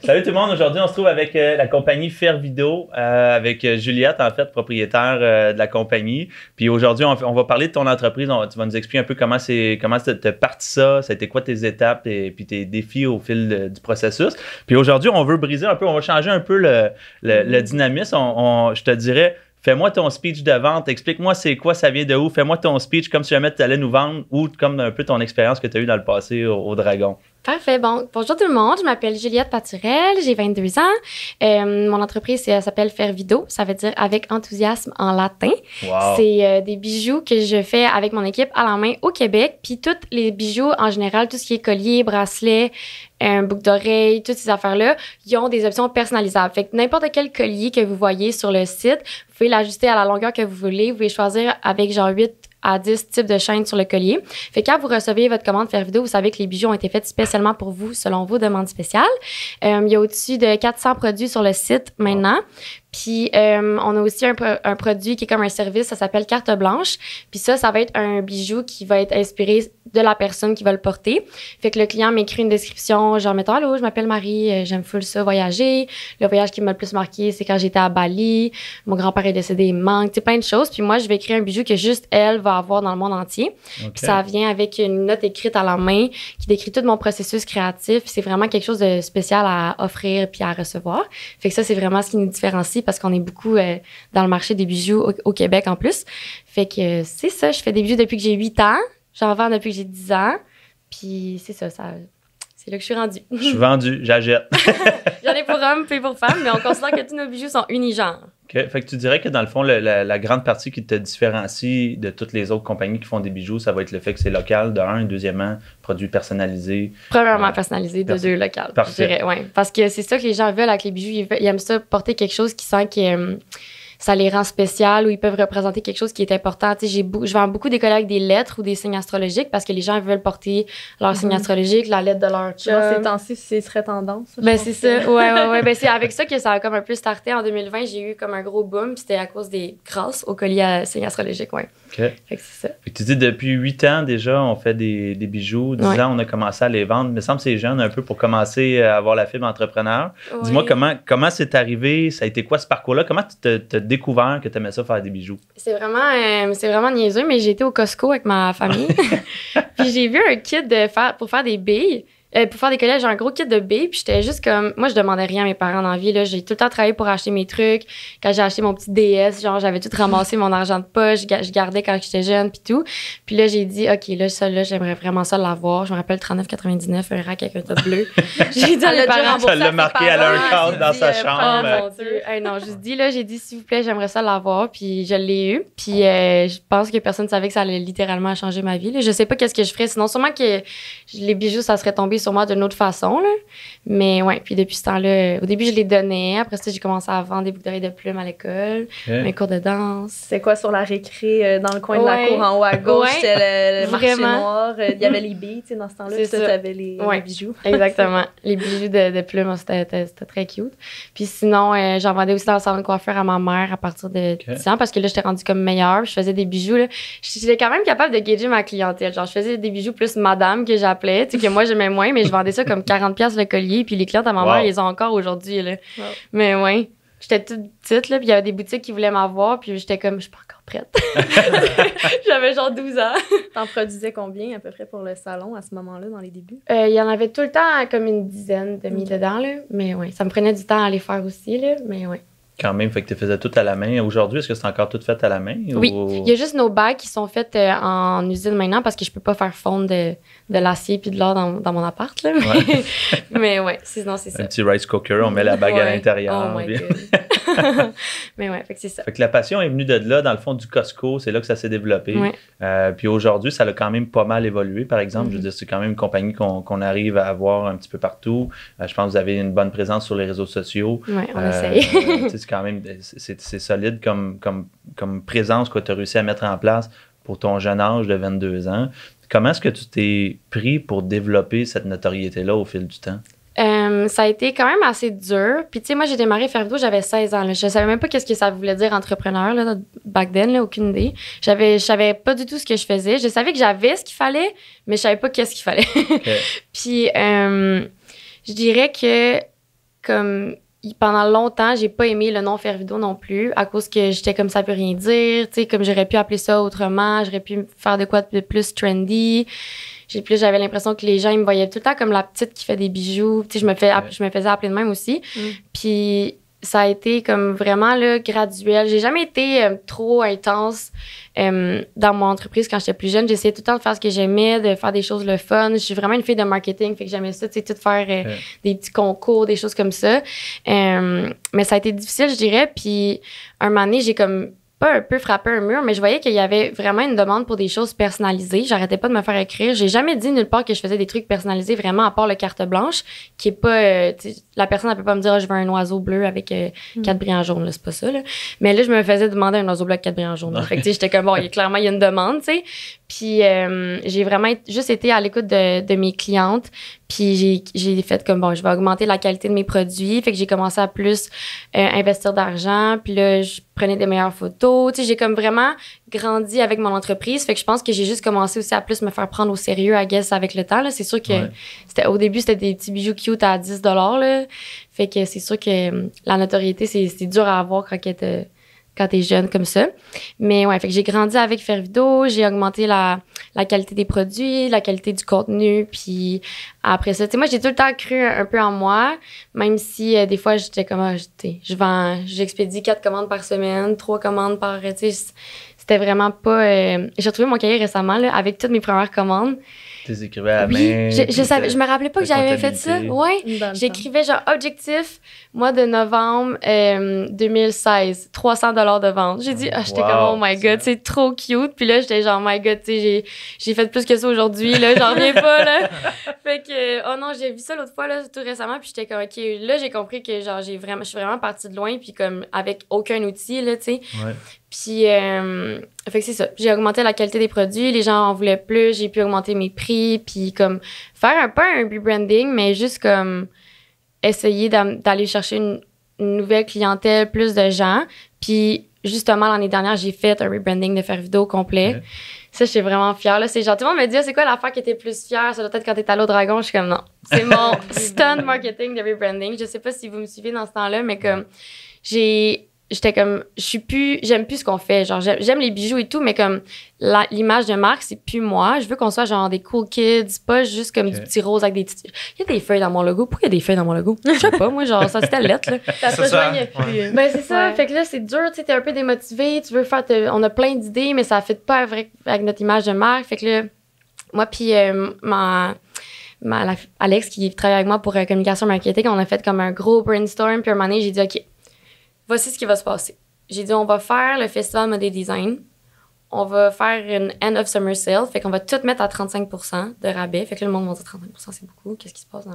Salut tout le monde, aujourd'hui on se trouve avec la compagnie Fervido, avec Juliette en fait, propriétaire de la compagnie. Puis aujourd'hui on va parler de ton entreprise, tu vas nous expliquer un peu comment t'as parti ça a été quoi tes étapes et puis tes défis au fil du processus. Puis aujourd'hui on veut briser un peu, on va changer un peu le dynamisme, je te dirais. Fais-moi ton speech de vente, explique-moi c'est quoi, ça vient de où, fais-moi ton speech comme si jamais tu allais nous vendre ou comme un peu ton expérience que tu as eue dans le passé au Dragon. Parfait. Bon, bonjour tout le monde. Je m'appelle Juliette Paturel, j'ai 22 ans. Mon entreprise s'appelle Fervido, ça veut dire avec enthousiasme en latin. Wow. C'est des bijoux que je fais avec mon équipe à la main au Québec. Puis tous les bijoux en général, tout ce qui est collier, bracelet, boucle d'oreille, toutes ces affaires-là, ils ont des options personnalisables. Fait que n'importe quel collier que vous voyez sur le site, vous pouvez l'ajuster à la longueur que vous voulez. Vous pouvez choisir avec genre 8 à 10 types de chaînes sur le collier. Fait que quand vous recevez votre commande Fervido, vous savez que les bijoux ont été faits spécialement pour vous selon vos demandes spéciales. Il y a au-dessus de 400 produits sur le site maintenant. Puis, on a aussi un produit qui est comme un service, ça s'appelle carte blanche. Puis ça va être un bijou qui va être inspiré de la personne qui va le porter. Fait que le client m'écrit une description, genre, mettons, allô, je m'appelle Marie, j'aime full ça, voyager. Le voyage qui m'a le plus marqué, c'est quand j'étais à Bali. Mon grand-père est décédé, il me manque, tu sais, plein de choses. Puis moi, je vais créer un bijou que juste elle va avoir dans le monde entier. Okay. Puis ça vient avec une note écrite à la main qui décrit tout mon processus créatif. C'est vraiment quelque chose de spécial à offrir puis à recevoir. Fait que ça, c'est vraiment ce qui nous différencie parce qu'on est beaucoup dans le marché des bijoux au Québec en plus. Fait que c'est ça, je fais des bijoux depuis que j'ai 8 ans. J'en vends depuis que j'ai 10 ans. Puis c'est ça, c'est là que je suis rendue. Je suis vendue, j'achète. J'en ai pour hommes puis pour femmes, mais on considère que tous nos bijoux sont unigenres. OK. Fait que tu dirais que dans le fond, la grande partie qui te différencie de toutes les autres compagnies qui font des bijoux, ça va être le fait que c'est local, de un. Deuxièmement, produit personnalisé. Premièrement, personnalisé, de deux, local. Parfait. Je dirais, ouais. Parce que c'est ça que les gens veulent avec les bijoux. Ils aiment ça, porter quelque chose qui sent que ça les rend spéciales ou ils peuvent représenter quelque chose qui est important. Tu sais, je vends beaucoup des colliers avec des lettres ou des signes astrologiques parce que les gens veulent porter leur signe astrologique, la lettre de leur chum. Dans ces temps-ci, ce serait tendance. Ben, c'est ça. Ouais. Ben, c'est avec ça que ça a comme un peu starté en 2020. J'ai eu comme un gros boom. Puis c'était à cause grâce aux colliers à signes astrologiques, ouais. OK. Fait que c'est ça. Fait que tu dis depuis 8 ans déjà, on fait des bijoux. 10 ans, on a commencé à les vendre. Il me semble que c'est jeune un peu pour commencer à avoir la fibre entrepreneur. Ouais. Dis-moi comment c'est arrivé? Ça a été quoi ce parcours-là? Comment tu t'as découvert que tu aimais ça faire des bijoux? C'est vraiment niaiseux, mais j'ai été au Costco avec ma famille. Puis j'ai vu un kit pour faire des billes. Pour faire des colliers, j'ai un gros kit de billes, puis j'étais juste comme... Moi, je demandais rien à mes parents dans la vie, là. J'ai tout le temps travaillé pour acheter mes trucs. Quand j'ai acheté mon petit DS, genre, j'avais tout ramassé mon argent de poche, je gardais quand j'étais jeune, puis tout. Puis là, j'ai dit, OK, là, j'aimerais vraiment ça l'avoir. Je me rappelle 39,99, un rack avec un top bleu. J'ai dit à mes parents... Ça l'a marqué, elle a un cadre dans sa chambre. Oh mon Dieu. Non, j'ai dit, s'il vous plaît, j'aimerais ça l'avoir, puis je l'ai eu. Puis je pense que personne ne savait que ça allait littéralement changer ma vie, là. Je sais pas qu'est-ce que je ferais, sinon sûrement que les bijoux, ça serait tombé sur moi d'une autre façon, là. Mais ouais, puis depuis ce temps-là, au début, je les donnais. Après ça, j'ai commencé à vendre des boucles d'oreilles de plumes à l'école, mes cours de danse. C'est quoi, sur la récré, dans le coin de la cour, en haut à gauche, c'était le marché noir. Il y avait les billes, tu sais, dans ce temps-là. Puis tu avais les bijoux. Exactement. Les bijoux de plumes, c'était très cute. Puis sinon, j'en vendais aussi dans le salon de coiffeur à ma mère à partir de 10 ans, parce que là, j'étais rendue comme meilleure. Je faisais des bijoux, là. J'étais quand même capable de gager ma clientèle. Genre, je faisais des bijoux plus madame que j'appelais, tu sais, que moi, j'aimais moins, mais je vendais ça comme 40$ le collier, puis les clientes à ma mère, ils ont encore aujourd'hui, là. Wow. Mais ouais, j'étais toute petite, là, puis il y avait des boutiques qui voulaient m'avoir, puis j'étais comme, je suis pas encore prête. J'avais genre 12 ans. T'en produisais combien, à peu près, pour le salon, à ce moment-là, dans les débuts? Il y en avait tout le temps comme une dizaine de mis dedans, là. Mais ouais, ça me prenait du temps à les faire aussi, là, mais ouais. Quand même, fait que tu faisais tout à la main. Aujourd'hui, est-ce que c'est encore tout fait à la main? Oui, il y a juste nos bagues qui sont faites en usine maintenant parce que je peux pas faire fondre de l'acier puis de l'or dans mon appart, là. Ouais. Mais ouais, sinon c'est ça. Un petit rice cooker, on met la bague à l'intérieur. Oh my God. Mais ouais, fait que c'est ça. Fait que la passion est venue de là, dans le fond du Costco, c'est là que ça s'est développé. Ouais. Puis aujourd'hui, ça a quand même pas mal évolué, par exemple. Je veux dire, c'est quand même une compagnie qu'on arrive à avoir un petit peu partout. Je pense que vous avez une bonne présence sur les réseaux sociaux. Oui, on essaye. C'est quand même, c'est solide comme présence que tu as réussi à mettre en place pour ton jeune âge de 22 ans. Comment est-ce que tu t'es pris pour développer cette notoriété-là au fil du temps? Ça a été quand même assez dur. Puis, tu sais, moi, j'ai démarré Fervido, j'avais 16 ans. Là. Je savais même pas qu'est-ce que ça voulait dire entrepreneur, là, back then, là, aucune idée. Je savais pas du tout ce que je faisais. Je savais que j'avais ce qu'il fallait, mais je savais pas qu'est-ce qu'il fallait. Okay. Puis, je dirais que comme pendant longtemps, j'ai pas aimé le nom Faire Vidéo non plus, à cause que j'étais comme ça peut rien dire, tu sais, comme j'aurais pu appeler ça autrement, j'aurais pu faire de quoi de plus trendy. J'avais l'impression que les gens ils me voyaient tout le temps comme la petite qui fait des bijoux, tu sais, je me faisais appeler de même aussi. Puis ça a été comme vraiment là, graduel. J'ai jamais été trop intense dans mon entreprise quand j'étais plus jeune. J'essayais tout le temps de faire ce que j'aimais, de faire des choses le fun. Je suis vraiment une fille de marketing, fait que j'aimais ça, tu sais, tout faire des petits concours, des choses comme ça. Mais ça a été difficile, je dirais. Puis un moment donné, j'ai comme pas un peu frappé un mur, mais je voyais qu'il y avait vraiment une demande pour des choses personnalisées. J'arrêtais pas de me faire écrire. J'ai jamais dit nulle part que je faisais des trucs personnalisés, vraiment, à part le carte blanche, qui est pas... la personne, elle peut pas me dire « je veux un oiseau bleu avec 4 brillants jaunes », là, c'est pas ça, là. Mais là, je me faisais demander un oiseau bleu avec 4 brillants jaunes. Fait que, tu sais, j'étais comme, bon, clairement, il y a une demande, tu sais. Puis j'ai vraiment juste été à l'écoute de mes clientes. Puis j'ai fait comme, bon, je vais augmenter la qualité de mes produits. Fait que j'ai commencé à plus investir d'argent. Puis là, je prenais des meilleures photos. Tu sais, j'ai comme vraiment grandi avec mon entreprise. Fait que je pense que j'ai juste commencé aussi à plus me faire prendre au sérieux, I guess, avec le temps. Là. C'est sûr que au début, c'était des petits bijoux cute à 10 $. Là. Fait que c'est sûr que la notoriété, c'est dur à avoir quand t'es jeune comme ça. Mais ouais, fait que j'ai grandi avec Faire Vidéo, j'ai augmenté la qualité des produits, la qualité du contenu, puis après ça, tu sais, moi, j'ai tout le temps cru un peu en moi, même si des fois, j'étais comme, j'expédie 4 commandes par semaine, 3 commandes par, tu sais, c'était vraiment pas... j'ai retrouvé mon cahier récemment, là, avec toutes mes premières commandes. Tu les écrivais à la main. Je me rappelais pas que j'avais fait ça. Ouais. J'écrivais genre objectif, mois de novembre 2016, 300 $ de vente. J'ai dit, j'étais comme, oh my god, c'est trop cute. Puis là, j'étais genre, oh my god, tu sais, j'ai fait plus que ça aujourd'hui, là, j'en reviens pas, là. Fait que, oh non, j'ai vu ça l'autre fois, là, tout récemment, puis j'étais comme, ok, là, j'ai compris que, genre, je suis vraiment partie de loin, puis comme, avec aucun outil, là, tu sais. Ouais. Puis, fait que c'est ça. J'ai augmenté la qualité des produits, les gens en voulaient plus, j'ai pu augmenter mes prix, puis comme faire un peu un rebranding, mais juste comme essayer d'aller chercher une nouvelle clientèle, plus de gens. Puis justement, l'année dernière, j'ai fait un rebranding de Faire Vidéo complet. Okay. Ça, je suis vraiment fière. Là, c'est genre, tout le monde me dit, c'est quoi l'affaire qui était plus fière? Ça doit être quand t'es allé au Dragon. Je suis comme, non. C'est mon stunt marketing de rebranding. Je sais pas si vous me suivez dans ce temps-là, mais comme j'étais comme, j'aime plus ce qu'on fait. Genre, j'aime les bijoux et tout, mais comme, l'image de marque, c'est plus moi. Je veux qu'on soit genre des cool kids, pas juste comme du petit rose avec des petites... Il y a des feuilles dans mon logo. Pourquoi il y a des feuilles dans mon logo? Je sais pas, moi, genre, ça, c'était lettre, là. Ça se rejoignait plus. Ben, c'est ça. Ouais. Fait que là, c'est dur, tu sais, t'es un peu démotivé. Tu veux faire... on a plein d'idées, mais ça fit pas avec notre image de marque. Fait que là, moi, puis Alex, qui travaille avec moi pour communication marketing, on a fait comme un gros brainstorm. Puis un moment donné, j'ai dit, OK, voici ce qui va se passer. J'ai dit, on va faire le festival Modé Design. On va faire une end of summer sale. Fait qu'on va tout mettre à 35% de rabais. Fait que là, le monde va dire 35%, c'est beaucoup. Qu'est-ce qui se passe? Non.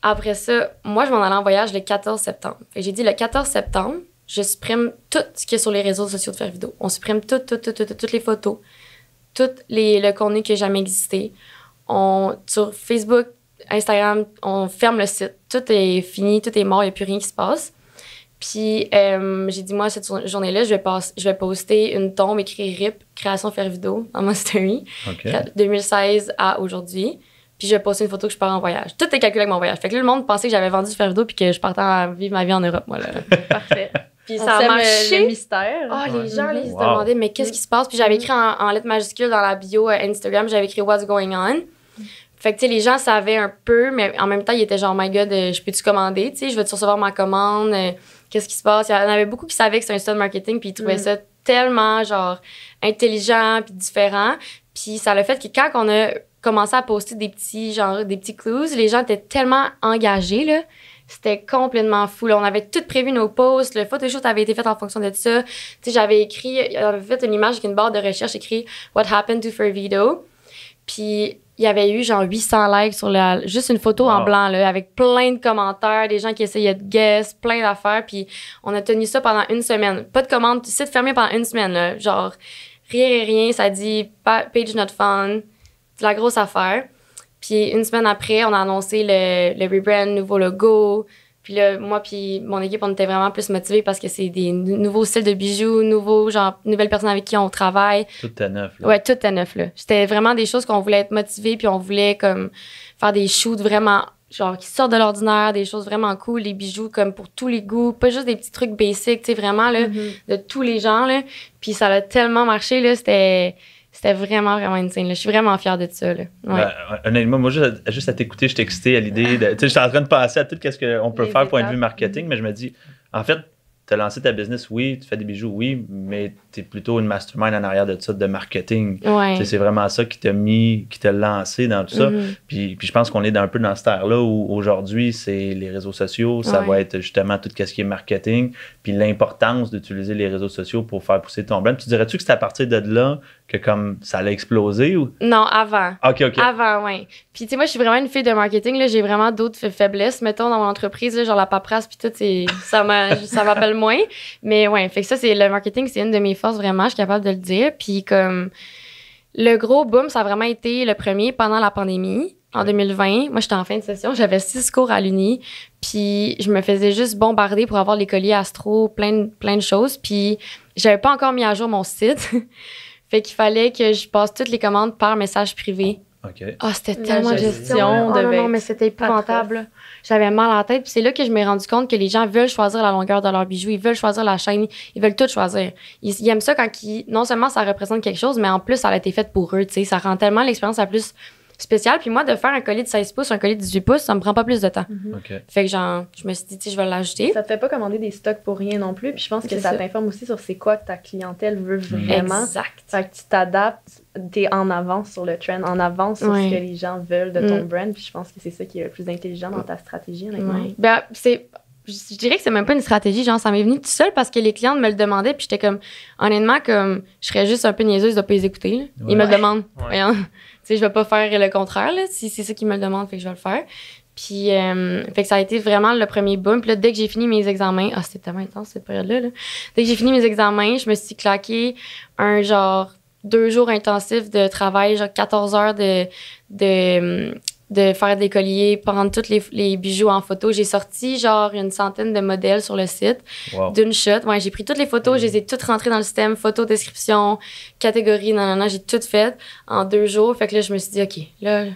Après ça, moi, je m'en allais en voyage le 14 septembre. Fait que j'ai dit, le 14 septembre, je supprime tout ce qu'il y a sur les réseaux sociaux de Faire Vidéo. On supprime toutes les photos, le contenu qui n'a jamais existé. Sur Facebook, Instagram, on ferme le site. Tout est fini, tout est mort, il n'y a plus rien qui se passe. Puis j'ai dit, moi, cette journée-là, je vais poster une tombe écrit RIP, création Faire Vidéo, dans ma story, 2016 à aujourd'hui. Puis je vais poster une photo que je pars en voyage. Tout est calculé avec mon voyage. Fait que là, le monde pensait que j'avais vendu Faire Vidéo puis que je partais vivre ma vie en Europe, moi, là. Parfait. Puis ça a marché. Le mystère. Les gens, ils se demandaient, mais qu'est-ce qui se passe? Puis j'avais écrit en lettres majuscules dans la bio Instagram, j'avais écrit « What's going on? » Fait que, tu sais, les gens savaient un peu, mais en même temps, ils étaient genre « My God, je peux-tu commander? Tu sais, je vais-tu recevoir ma commande? Qu'est-ce qui se passe? » Il y en avait beaucoup qui savaient que c'était un stunt marketing, puis ils trouvaient ça tellement, genre, intelligent puis différent. Puis ça l'a fait que quand on a commencé à poster des petits clues, les gens étaient tellement engagés, là. C'était complètement fou. Là. On avait tout prévu nos posts. Le photoshoot avait été fait en fonction de ça. Tu sais, j'avais fait une image avec une barre de recherche écrit « What happened to Faire Vidéo? » Puis il y avait eu genre 800 likes sur juste une photo en blanc, là, avec plein de commentaires, des gens qui essayaient de guess, plein d'affaires. Puis on a tenu ça pendant une semaine. Pas de commande, site fermé pendant une semaine. Là. Genre, rien, ça dit « Page not found ». C'est la grosse affaire. Puis une semaine après, on a annoncé le rebrand, nouveau logo. Puis là, moi puis mon équipe, on était vraiment plus motivés parce que c'est des nouveaux styles de bijoux, nouvelles personnes avec qui on travaille. Tout est neuf, là. Ouais, tout est neuf, là. C'était vraiment des choses qu'on voulait être motivés, puis on voulait comme faire des shoots vraiment genre qui sortent de l'ordinaire, des choses vraiment cool, des bijoux comme pour tous les goûts, pas juste des petits trucs basiques, tu sais, vraiment, là, de tous les genres, là. Puis ça a tellement marché, là, c'était vraiment, vraiment insane, là. Je suis vraiment fière de ça, là. Ouais. Honnêtement, moi, juste à t'écouter, je suis excitée à l'idée de... Tu sais, je suis en train de penser à tout ce qu'on peut faire point de vue marketing, mais je me dis, en fait, tu as lancé ta business, oui, tu fais des bijoux, oui, mais tu es plutôt une mastermind en arrière de ça, de marketing. Ouais. C'est vraiment ça qui t'a lancé dans tout ça. Puis je pense qu'on est un peu dans cette ère-là où aujourd'hui, c'est les réseaux sociaux, ça va être justement tout ce qui est marketing, puis l'importance d'utiliser les réseaux sociaux pour faire pousser ton brand. Tu dirais-tu que c'est à partir de là que comme ça allait exploser ou? Non, avant. OK. Avant, oui. Puis, tu sais, moi, je suis vraiment une fille de marketing. Là, j'ai vraiment d'autres faiblesses, mettons, dans mon entreprise, là, genre la paperasse, puis tout, ça m'appelle moins. Mais ouais, fait que ça, le marketing, c'est une de mes forces, vraiment, je suis capable de le dire. Puis, comme, le gros boom, ça a vraiment été le premier pendant la pandémie, en 2020. Moi, j'étais en fin de session, j'avais 6 cours à l'Uni, puis je me faisais juste bombarder pour avoir les colliers astro, plein de choses. Puis, j'avais pas encore mis à jour mon site. Fait qu'il fallait que je passe toutes les commandes par message privé. OK. C'était tellement de gestion. Non, mais c'était épouvantable. J'avais mal à la tête. Puis c'est là que je m'ai rendu compte que les gens veulent choisir la longueur de leur bijou, ils veulent choisir la chaîne, ils veulent tout choisir. Ils aiment ça quand non seulement ça représente quelque chose, mais en plus, ça a été fait pour eux. Tu sais, ça rend tellement l'expérience la plus spéciale. Puis moi, de faire un collier de 16 pouces, un collier de 18 pouces, ça me prend pas plus de temps. Okay. Fait que je me suis dit, tu sais, je vais l'ajouter. Ça te fait pas commander des stocks pour rien non plus. Puis je pense que ça t'informe aussi sur c'est quoi que ta clientèle veut vraiment. Exact. Fait que tu t'adaptes, t'es en avance sur le trend, en avance sur ce que les gens veulent de ton brand. Puis je pense que c'est ça qui est le plus intelligent dans ta stratégie, honnêtement. Ben, je dirais que c'est même pas une stratégie, genre ça m'est venu tout seul parce que les clientes me le demandaient puis j'étais comme honnêtement comme je serais juste un peu niaiseuse de pas les écouter là. Ils me le demandent. Voyons, tu sais je vais pas faire le contraire là, si c'est ça qu'ils me le demandent fait que je vais le faire. Puis fait que ça a été vraiment le premier boom. Puis là dès que j'ai fini mes examens, c'était tellement intense cette période-là là. Dès que j'ai fini mes examens, je me suis claqué un genre 2 jours intensifs de travail, genre 14 heures de faire des colliers, prendre tous les bijoux en photo. J'ai sorti genre une centaine de modèles sur le site d'une shot. Ouais, j'ai pris toutes les photos, je les ai toutes rentrées dans le système, photo, description, catégorie, j'ai tout fait en 2 jours. Fait que là, je me suis dit, OK, là,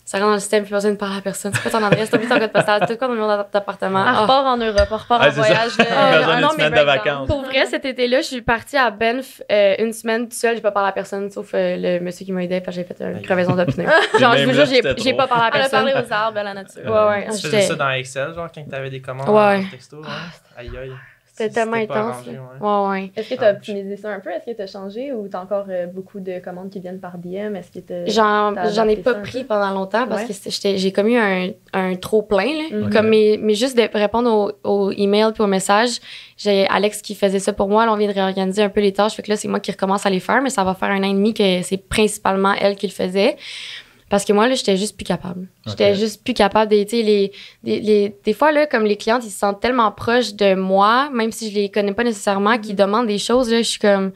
ça rentre dans le système, puis pas besoin de parler à personne. C'est pas ton adresse, t'as mis ton code postal, t'as quoi dans le numéro d'appartement. On repart en Europe, on repart en voyage. Une semaine de vacances. Pour vrai, cet été-là, je suis partie à Banff une semaine toute seule. J'ai pas parlé à personne, sauf le monsieur qui m'a aidé parce que j'ai fait une crevaison de pneus. Genre, je vous jure, j'ai pas parlé à personne. Elle a parlé aux arbres, à la nature. Ouais. Tu faisais ça dans Excel, genre, quand t'avais des commandes en texto? Aïe. C'était tellement intense. Ouais. Est-ce que tu as optimisé ça un peu? Est-ce que tu as changé ou tu as encore beaucoup de commandes qui viennent par DM? Est-ce que j'en ai pas pris pendant longtemps parce que j'ai comme eu un trop plein. Là. Comme mais juste de répondre aux emails puis aux messages, j'ai Alex qui faisait ça pour moi. Là, on vient de réorganiser un peu les tâches. Fait que là, c'est moi qui recommence à les faire, mais ça va faire 1 an et demi que c'est principalement elle qui le faisait. Parce que moi, là, j'étais juste plus capable. J'étais juste plus capable de, tu sais, des fois, là, comme les clientes, ils se sentent tellement proches de moi, même si je les connais pas nécessairement, qu'ils demandent des choses, là, je suis comme,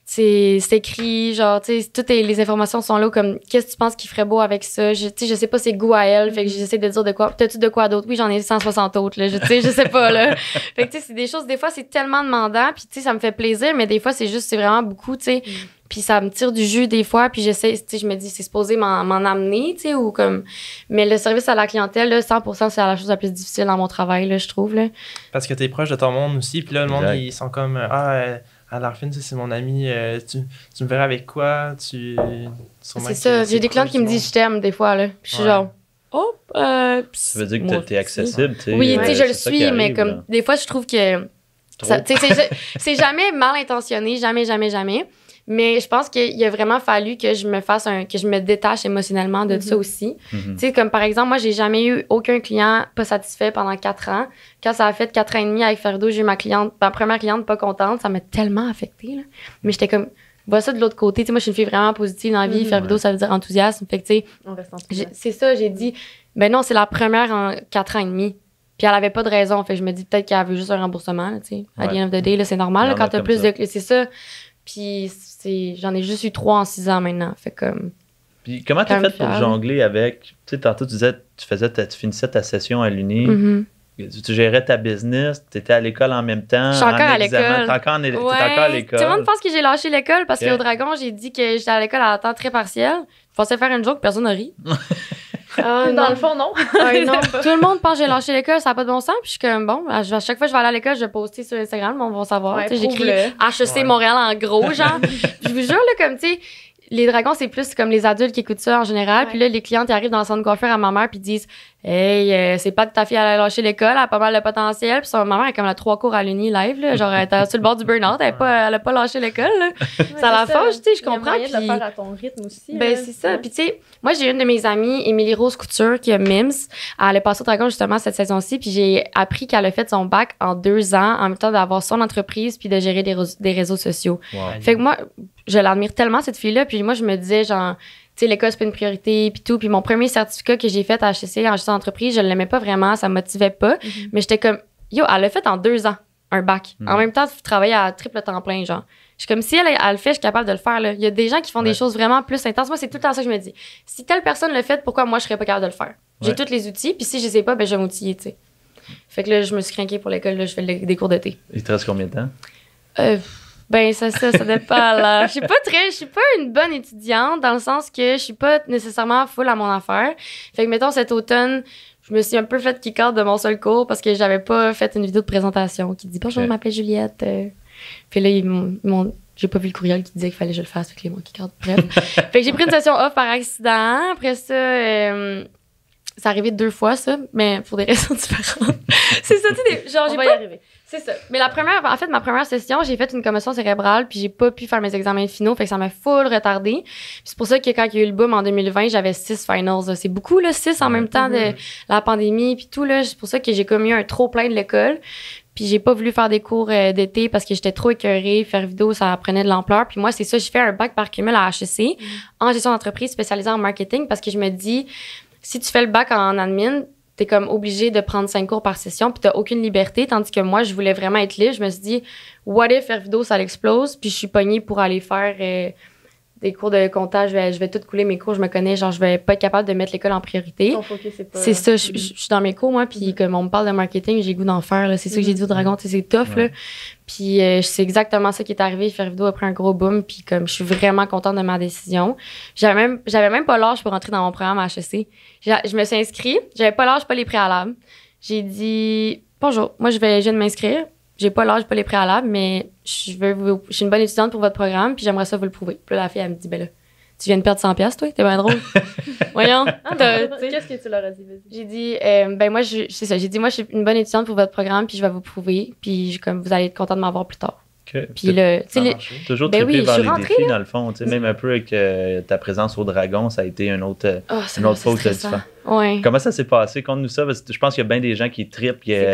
c'est écrit, genre, tu sais, toutes les informations sont là, comme, qu'est-ce que tu penses qu'il ferait beau avec ça? Tu sais, je sais pas c'est goût à elle, fait que j'essaie de dire de quoi. T'as-tu de quoi d'autre? Oui, j'en ai 160 autres, là, tu sais, je sais pas, là. Fait que, tu sais, c'est des choses, des fois, c'est tellement demandant, puis, tu sais, ça me fait plaisir, mais des fois, c'est vraiment beaucoup, tu sais. Puis ça me tire du jus des fois, puis j'essaie, tu sais, je me dis, c'est supposé m'en amener, tu sais, ou comme... Mais le service à la clientèle, là, 100%, c'est la chose la plus difficile dans mon travail, là, je trouve, là. Parce que t'es proche de ton monde aussi, puis là, le monde, ils sont comme, à l'Arfine, c'est mon ami, tu me verras avec quoi, c'est ça, j'ai des clientes qui me disent, je t'aime, des fois, là. Puis je suis genre... Ça veut dire que t'es accessible, tu sais. Oui, tu sais, je le suis, mais comme, là. Des fois, je trouve que... C'est jamais mal intentionné, jamais. Mais je pense qu'il a vraiment fallu que je me détache émotionnellement de ça aussi. Tu sais, comme par exemple, moi, j'ai jamais eu aucun client pas satisfait pendant 4 ans. Quand ça a fait 4 ans et demi avec Fervido, j'ai eu ma première cliente pas contente. Ça m'a tellement affectée, là. Mais j'étais comme, vois ça de l'autre côté. Tu sais, moi, je suis une fille vraiment positive dans la vie. Fervido, ça veut dire enthousiasme. Fait que, tu sais, c'est ça, j'ai dit, ben non, c'est la première en 4 ans et demi. Puis elle avait pas de raison. Fait que je me dis peut-être qu'elle veut juste un remboursement, tu sais. À the end of the day, là, c'est normal, là, quand t'as plus de... C'est ça. Puis j'en ai juste eu 3 en 6 ans maintenant. Fait comme... Puis comment t'as fait pour jongler avec... Tu sais, tantôt, tu disais, tu finissais ta session à l'Uni. Tu gérais ta business, tu étais à l'école en même temps. Je suis encore à l'école. T'es encore à l'école. Tout le monde pense que j'ai lâché l'école parce qu'au Dragon, j'ai dit que j'étais à l'école à temps très partiel. Je pensais faire une joke, personne n'a ri. Dans le fond, non. Non. Tout le monde pense que j'ai lâché l'école, ça n'a pas de bon sens. Puis je suis comme, bon, à chaque fois que je vais aller à l'école, je vais poster sur Instagram, on va savoir. Ouais, j'écris HEC Montréal en gros, genre. Je vous jure, là, comme, tu sais, les dragons, c'est plus comme les adultes qui écoutent ça en général. Puis là, les clientes qui arrivent dans le centre de coiffure à ma mère puis disent hey, c'est pas que ta fille elle a lâché l'école, elle a pas mal de potentiel. Puis ma mère est comme la 3 cours à l'uni live, là, genre elle était sur le bord du burn-out, elle a pas lâché l'école. Ça la fâche, tu sais, je comprends. Il y a moyen de le faire à ton rythme aussi. Ben c'est ça. Puis tu sais, moi j'ai une de mes amies, Émilie Rose Couture, qui a Mims. Elle est passée au dragon justement cette saison-ci. Puis j'ai appris qu'elle a fait son bac en 2 ans, en même temps d'avoir son entreprise puis de gérer des réseaux sociaux. Wow. Fait que moi, je l'admire tellement cette fille-là. Puis moi je me disais genre tu sais, l'école, c'est pas une priorité, puis tout. Puis mon premier certificat que j'ai fait à HEC, en gestion d'entreprise, je l'aimais pas vraiment, ça me motivait pas. Mais j'étais comme, yo, elle l'a fait en 2 ans, un bac. En même temps, tu travaillais à triple temps plein, genre. Je suis comme, si elle le fait, je suis capable de le faire, là. Il y a des gens qui font des choses vraiment plus intenses. Moi, c'est tout le temps ça que je me dis. Si telle personne le fait, pourquoi moi, je serais pas capable de le faire? J'ai tous les outils, puis si je sais pas, ben, je vais m'outiller, tu sais. Fait que là, je me suis craquée pour l'école, là, je fais des cours d'été. Il te reste combien de temps? Ben, ça dépend, là. Je suis pas une bonne étudiante dans le sens que je suis pas nécessairement full à mon affaire. Fait que, mettons, cet automne, je me suis un peu fait kick-out de mon seul cours parce que j'avais pas fait une vidéo de présentation qui dit « Bonjour, je m'appelle Juliette. » Puis là, j'ai pas vu le courriel qui disait qu'il fallait que je le fasse. Fait que les mots kick-out, bref. Fait que j'ai pris une session off par accident. Après ça, c'est arrivé 2 fois, ça, mais pour des raisons différentes. C'est ça, tu sais, genre, On va y arriver. C'est ça. Mais ma première session, j'ai fait une commotion cérébrale, puis j'ai pas pu faire mes examens finaux, fait que ça m'a full retardé. Puis c'est pour ça que quand il y a eu le boom en 2020, j'avais 6 finals. Là. C'est beaucoup, là, 6 en même temps de la pandémie, puis tout, là. C'est pour ça que j'ai comme eu un trop plein de l'école. Puis j'ai pas voulu faire des cours d'été parce que j'étais trop écœurée. Faire vidéo, ça prenait de l'ampleur. Puis moi, c'est ça, j'ai fait un bac par cumul à HEC en gestion d'entreprise spécialisée en marketing parce que je me dis, si tu fais le bac en admin, t'es comme obligé de prendre 5 cours par session, puis t'as aucune liberté, tandis que moi, je voulais vraiment être libre. Je me suis dit, what if faire vidéo, ça l'explose, puis je suis pognée pour aller faire des cours de comptage, je vais tout couler mes cours, je me connais, genre, je vais pas être capable de mettre l'école en priorité. Ton focus, c'est pas... C'est ça, je suis dans mes cours, moi, puis comme on me parle de marketing, j'ai le goût d'en faire, là. C'est ça que j'ai dit au dragon, tu sais, c'est tough, là. Puis c'est exactement ça qui est arrivé, faire vidéo après un gros boom, puis comme je suis vraiment contente de ma décision. J'avais même pas l'âge pour entrer dans mon programme à HEC. Je me suis inscrite, j'avais pas l'âge, pas les préalables. J'ai dit, bonjour, moi je viens de m'inscrire. J'ai pas l'âge, pas les préalables, mais je suis une bonne étudiante pour votre programme, puis j'aimerais ça vous le prouver. Puis là, la fille, elle me dit, ben là, tu viens de perdre 100$, toi? T'es bien drôle. Voyons. Qu'est-ce que tu leur as dit? Vas-y. J'ai dit, moi, c'est ça. J'ai dit, moi, je suis une bonne étudiante pour votre programme, puis je vais vous prouver, puis comme vous allez être content de m'avoir plus tard. Puis là, tu sais, toujours trippé vers les défis, dans le fond. Même un peu avec ta présence au Dragon, ça a été une autre fois que tu as dû faire. Ouais. Comment ça s'est passé? Conte-nous ça, parce que je pense qu'il y a bien des gens qui trippent les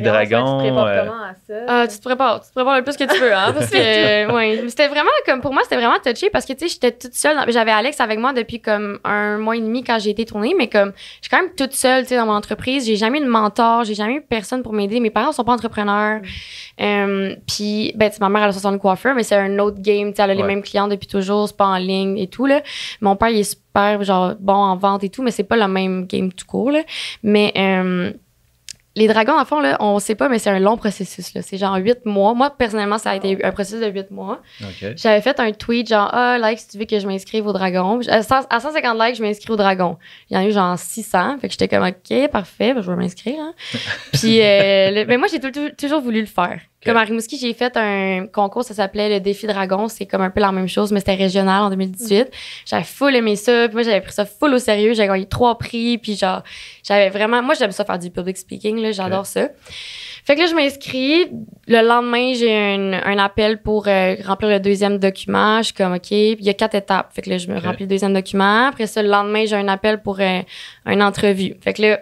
dragons. Tu te prépares comment à ça? Tu te prépares le plus que tu peux, hein, parce que, c'était vraiment, comme pour moi, c'était vraiment touché, parce que, tu sais, j'étais toute seule, j'avais Alex avec moi depuis comme 1 mois et demi quand j'ai été tournée, mais comme, je suis quand même toute seule, tu sais, dans mon entreprise, j'ai jamais eu de mentor, j'ai jamais eu personne pour m'aider, mes parents sont pas entrepreneurs, puis, ben, tu sais, ma mère, elle a 60 coiffeurs, mais c'est un autre game, tu sais, elle a les mêmes clients depuis toujours, c'est pas en ligne et tout, là. Mon père, il est super, genre, bon en vente et tout, mais c'est pas le même game tout court, là. Mais les dragons, en fond, là, on sait pas, mais c'est un long processus, là. C'est genre 8 mois. Moi, personnellement, ça a été un processus de 8 mois. Okay. J'avais fait un tweet, genre, like, si tu veux que je m'inscrive au dragon. À 150 likes, je m'inscris au dragon. Il y en a eu genre 600. Fait que j'étais comme, OK, parfait, ben, je vais m'inscrire, hein. Puis, mais moi, j'ai toujours voulu le faire. Okay. Comme à Rimouski, j'ai fait un concours, ça s'appelait le Défi Dragon. C'est comme un peu la même chose, mais c'était régional en 2018. J'avais full aimé ça. Puis moi, j'avais pris ça full au sérieux. J'avais gagné 3 prix. Puis genre, j'avais vraiment... Moi, j'aime ça faire du public speaking, là. J'adore ça. Fait que là, je m'inscris. Le lendemain, j'ai un appel pour remplir le 2e document. Je suis comme, OK. Puis il y a 4 étapes. Fait que là, je me remplis le 2e document. Après ça, le lendemain, j'ai un appel pour une entrevue. Fait que là,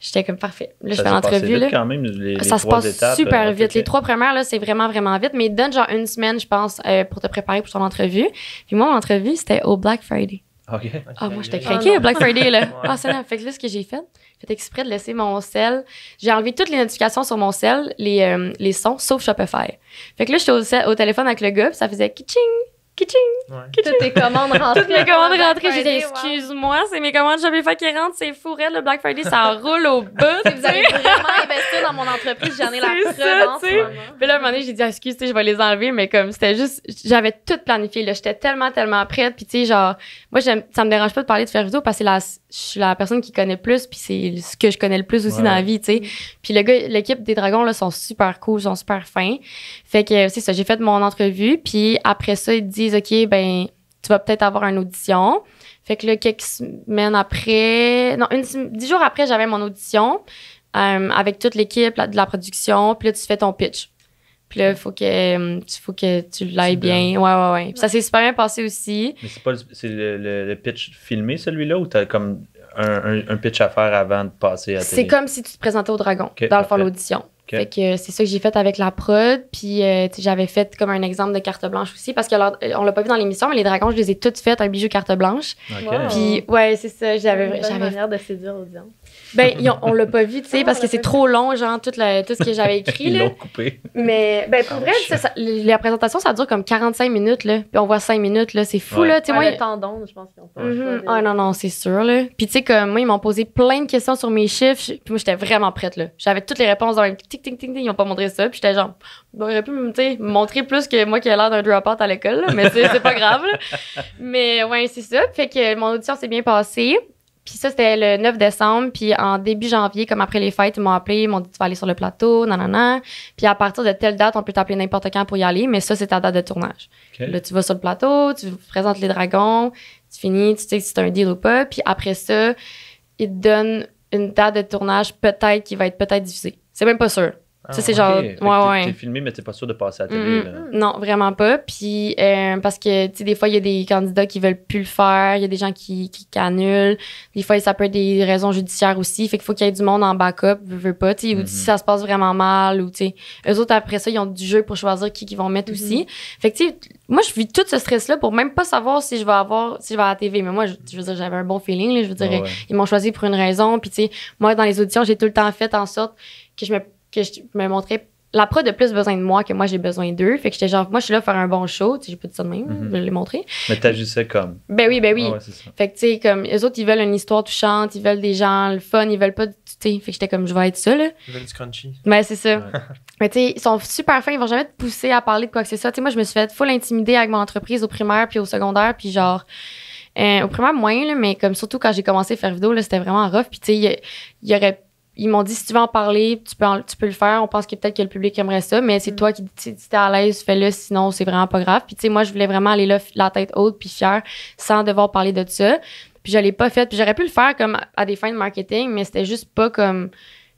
j'étais comme parfait. Là, je fais l'entrevue. Là. Quand même, ça se passe étapes, super vite. Les 3 premières, là, c'est vraiment, vraiment vite. Mais ils donnent genre 1 semaine, je pense, pour te préparer pour ton entrevue. Puis moi, mon entrevue, c'était au Black Friday. OK. Moi, j'étais craquée au Black Friday, là. C'est là. Fait que là, ce que j'ai fait exprès de laisser mon cell. J'ai enlevé toutes les notifications sur mon cell, les sons, sauf Shopify. Fait que là, j'étais au téléphone avec le gars, puis ça faisait kitching, Toutes tes commandes rentrées. Toutes mes commandes rentrées. J'ai dit, excuse-moi, c'est mes commandes Shopify qui rentrent, c'est fou, le Black Friday, ça roule au bout. Vous avez vraiment investi dans mon entreprise, j'en ai la preuve en ce moment. Puis là, à un moment donné, j'ai dit, excuse, je vais les enlever, mais comme c'était juste, j'avais tout planifié, là. J'étais tellement prête. Puis tu sais, genre, moi, ça me dérange pas de parler de faire vidéo parce que je suis la personne qui connaît plus, puis c'est ce que je connais le plus aussi dans la vie, tu sais. Puis l'équipe des Dragons, là, sont super cool, sont super fins. Fait que, c'est ça, j'ai fait mon entrevue, puis après ça, ils disent, OK, ben, tu vas peut-être avoir une audition. Fait que là, quelques semaines après, 10 jours après, j'avais mon audition avec toute l'équipe de la production. Puis là, tu fais ton pitch. Puis là, il faut que tu l'ailles bien. Ouais. Puis ça s'est super bien passé aussi. Mais c'est le pitch filmé, celui-là, ou t'as comme un pitch à faire avant de passer à la télé? C'est comme si tu te présentais au Dragon, dans le fond, l'audition. Fait que c'est ça que j'ai fait avec la prod. Puis j'avais fait comme un exemple de carte blanche aussi, parce on l'a pas vu dans l'émission, mais les dragons, je les ai toutes faites, un bijou carte blanche. Puis ouais, c'est ça. J'avais manière de séduire l'audience. Ben, on l'a pas vu, tu sais, parce que c'est trop long, genre, tout ce que j'avais écrit. Ils l'ont coupé. Mais, ben, pour vrai, la présentation, ça dure comme 45 minutes, là. Puis on voit 5 minutes, là. C'est fou, là. Tu sais, moi. Le temps d'onde, je pense qu'ils ont pas. Ah, non, c'est sûr, là. Puis, tu sais, comme moi, ils m'ont posé plein de questions sur mes chiffres. Puis moi, j'étais vraiment prête, là. J'avais toutes les réponses dans un tic, tic, tic, tic. Ils ont pas montré ça. Puis j'étais genre, ils auraient pu, tu sais, me montrer plus que moi qui ai l'air d'un drop-out à l'école, là. Mais c'est pas grave, là. Mais, ouais, c'est ça. Fait que mon audition s'est bien passée. Puis ça, c'était le 9 décembre. Puis en début janvier, comme après les fêtes, ils m'ont appelé, ils m'ont dit, tu vas aller sur le plateau, nanana. Puis à partir de telle date, on peut t'appeler n'importe quand pour y aller, mais ça, c'est ta date de tournage. Là, tu vas sur le plateau, tu présentes les dragons, tu finis, tu sais si c'est un deal ou pas. Puis après ça, ils te donnent une date de tournage peut-être qui va être peut-être diffusée. C'est même pas sûr. Ça, c'est genre. Ouais. T'es filmé, mais t'es pas sûr de passer à la télé. Là. Non, vraiment pas. Puis, parce que, tu sais, des fois, il y a des candidats qui veulent plus le faire. Il y a des gens qui annulent. Des fois, ça peut être des raisons judiciaires aussi. Fait qu'il faut qu'il y ait du monde en backup, veux pas, tu sais, ou si ça se passe vraiment mal, ou, tu sais. Eux autres, après ça, ils ont du jeu pour choisir qui vont mettre aussi. Fait que, tu sais, moi, je vis tout ce stress-là pour même pas savoir si je vais à la TV. Mais moi, je veux dire, j'avais un bon feeling, là. Je veux dire, ils m'ont choisi pour une raison. Puis, tu sais, moi, dans les auditions, j'ai tout le temps fait en sorte que je me montrais. La prod a plus besoin de moi que moi, j'ai besoin d'eux. Fait que j'étais genre, moi, je suis là pour faire un bon show. Tu sais, j'ai pas dit ça de même, je vais les montrer. Mais t'agissais comme. Ben oui. Ah ouais, c'est ça. Fait que, tu sais, comme, eux autres, ils veulent une histoire touchante, ils veulent des gens, le fun, ils veulent pas, tu sais. Fait que j'étais comme, je vais être ça, là. Ils veulent du crunchy. Ben, c'est ça. Mais, tu sais, ils sont super fins, ils vont jamais te pousser à parler de quoi que c'est ça. Tu sais, moi, je me suis fait full intimider avec mon entreprise au primaire puis au secondaire, puis genre, au primaire, moins, là, mais comme surtout quand j'ai commencé à faire vidéo, là, c'était vraiment rough. Puis, tu sais, ils m'ont dit, si tu veux en parler, tu peux le faire. On pense que peut-être que le public aimerait ça, mais c'est toi qui, si t'es à l'aise, fais-le, sinon c'est vraiment pas grave. Puis, tu sais, moi, je voulais vraiment aller là, la tête haute puis fière, sans devoir parler de ça. Puis, je l'ai pas fait. Puis, j'aurais pu le faire comme à des fins de marketing, mais c'était juste pas comme.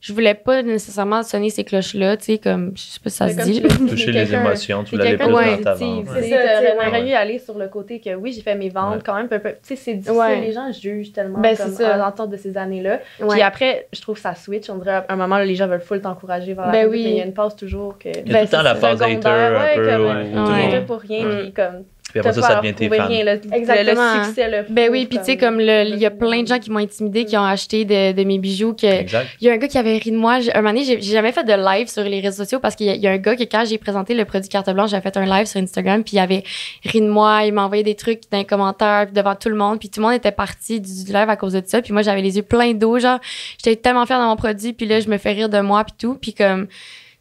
Je voulais pas nécessairement sonner ces cloches-là, tu sais, comme, je sais pas si ça se dit. Toucher les émotions, tu l'avais plus dans ta vente. C'est ça, t'aurais mieux aller sur le côté que oui, j'ai fait mes ventes quand même, tu sais, c'est difficile, les gens jugent tellement comme à l'entente de ces années-là. Puis après, je trouve que ça switch, on dirait à un moment, là, les gens veulent full t'encourager vers la public, mais il y a une phase toujours que... Il y a tout le temps la phase hater, un peu. Hater pour rien, puis comme... Puis après ça devient tes fans. Exactement. Le succès, le ben oui, puis tu sais, comme il y a plein de gens qui m'ont intimidé, qui ont acheté de mes bijoux. Il y a un gars qui avait ri de moi. Un moment donné, j'ai jamais fait de live sur les réseaux sociaux parce qu'il y a un gars qui, quand j'ai présenté le produit carte blanche, j'avais fait un live sur Instagram, puis il avait ri de moi. Il m'a envoyé des trucs dans les commentaires, puis devant tout le monde. Puis tout le monde était parti du live à cause de ça. Puis moi, j'avais les yeux pleins d'eau, genre, j'étais tellement fière de mon produit, puis là, je me fais rire de moi, puis tout. Puis comme...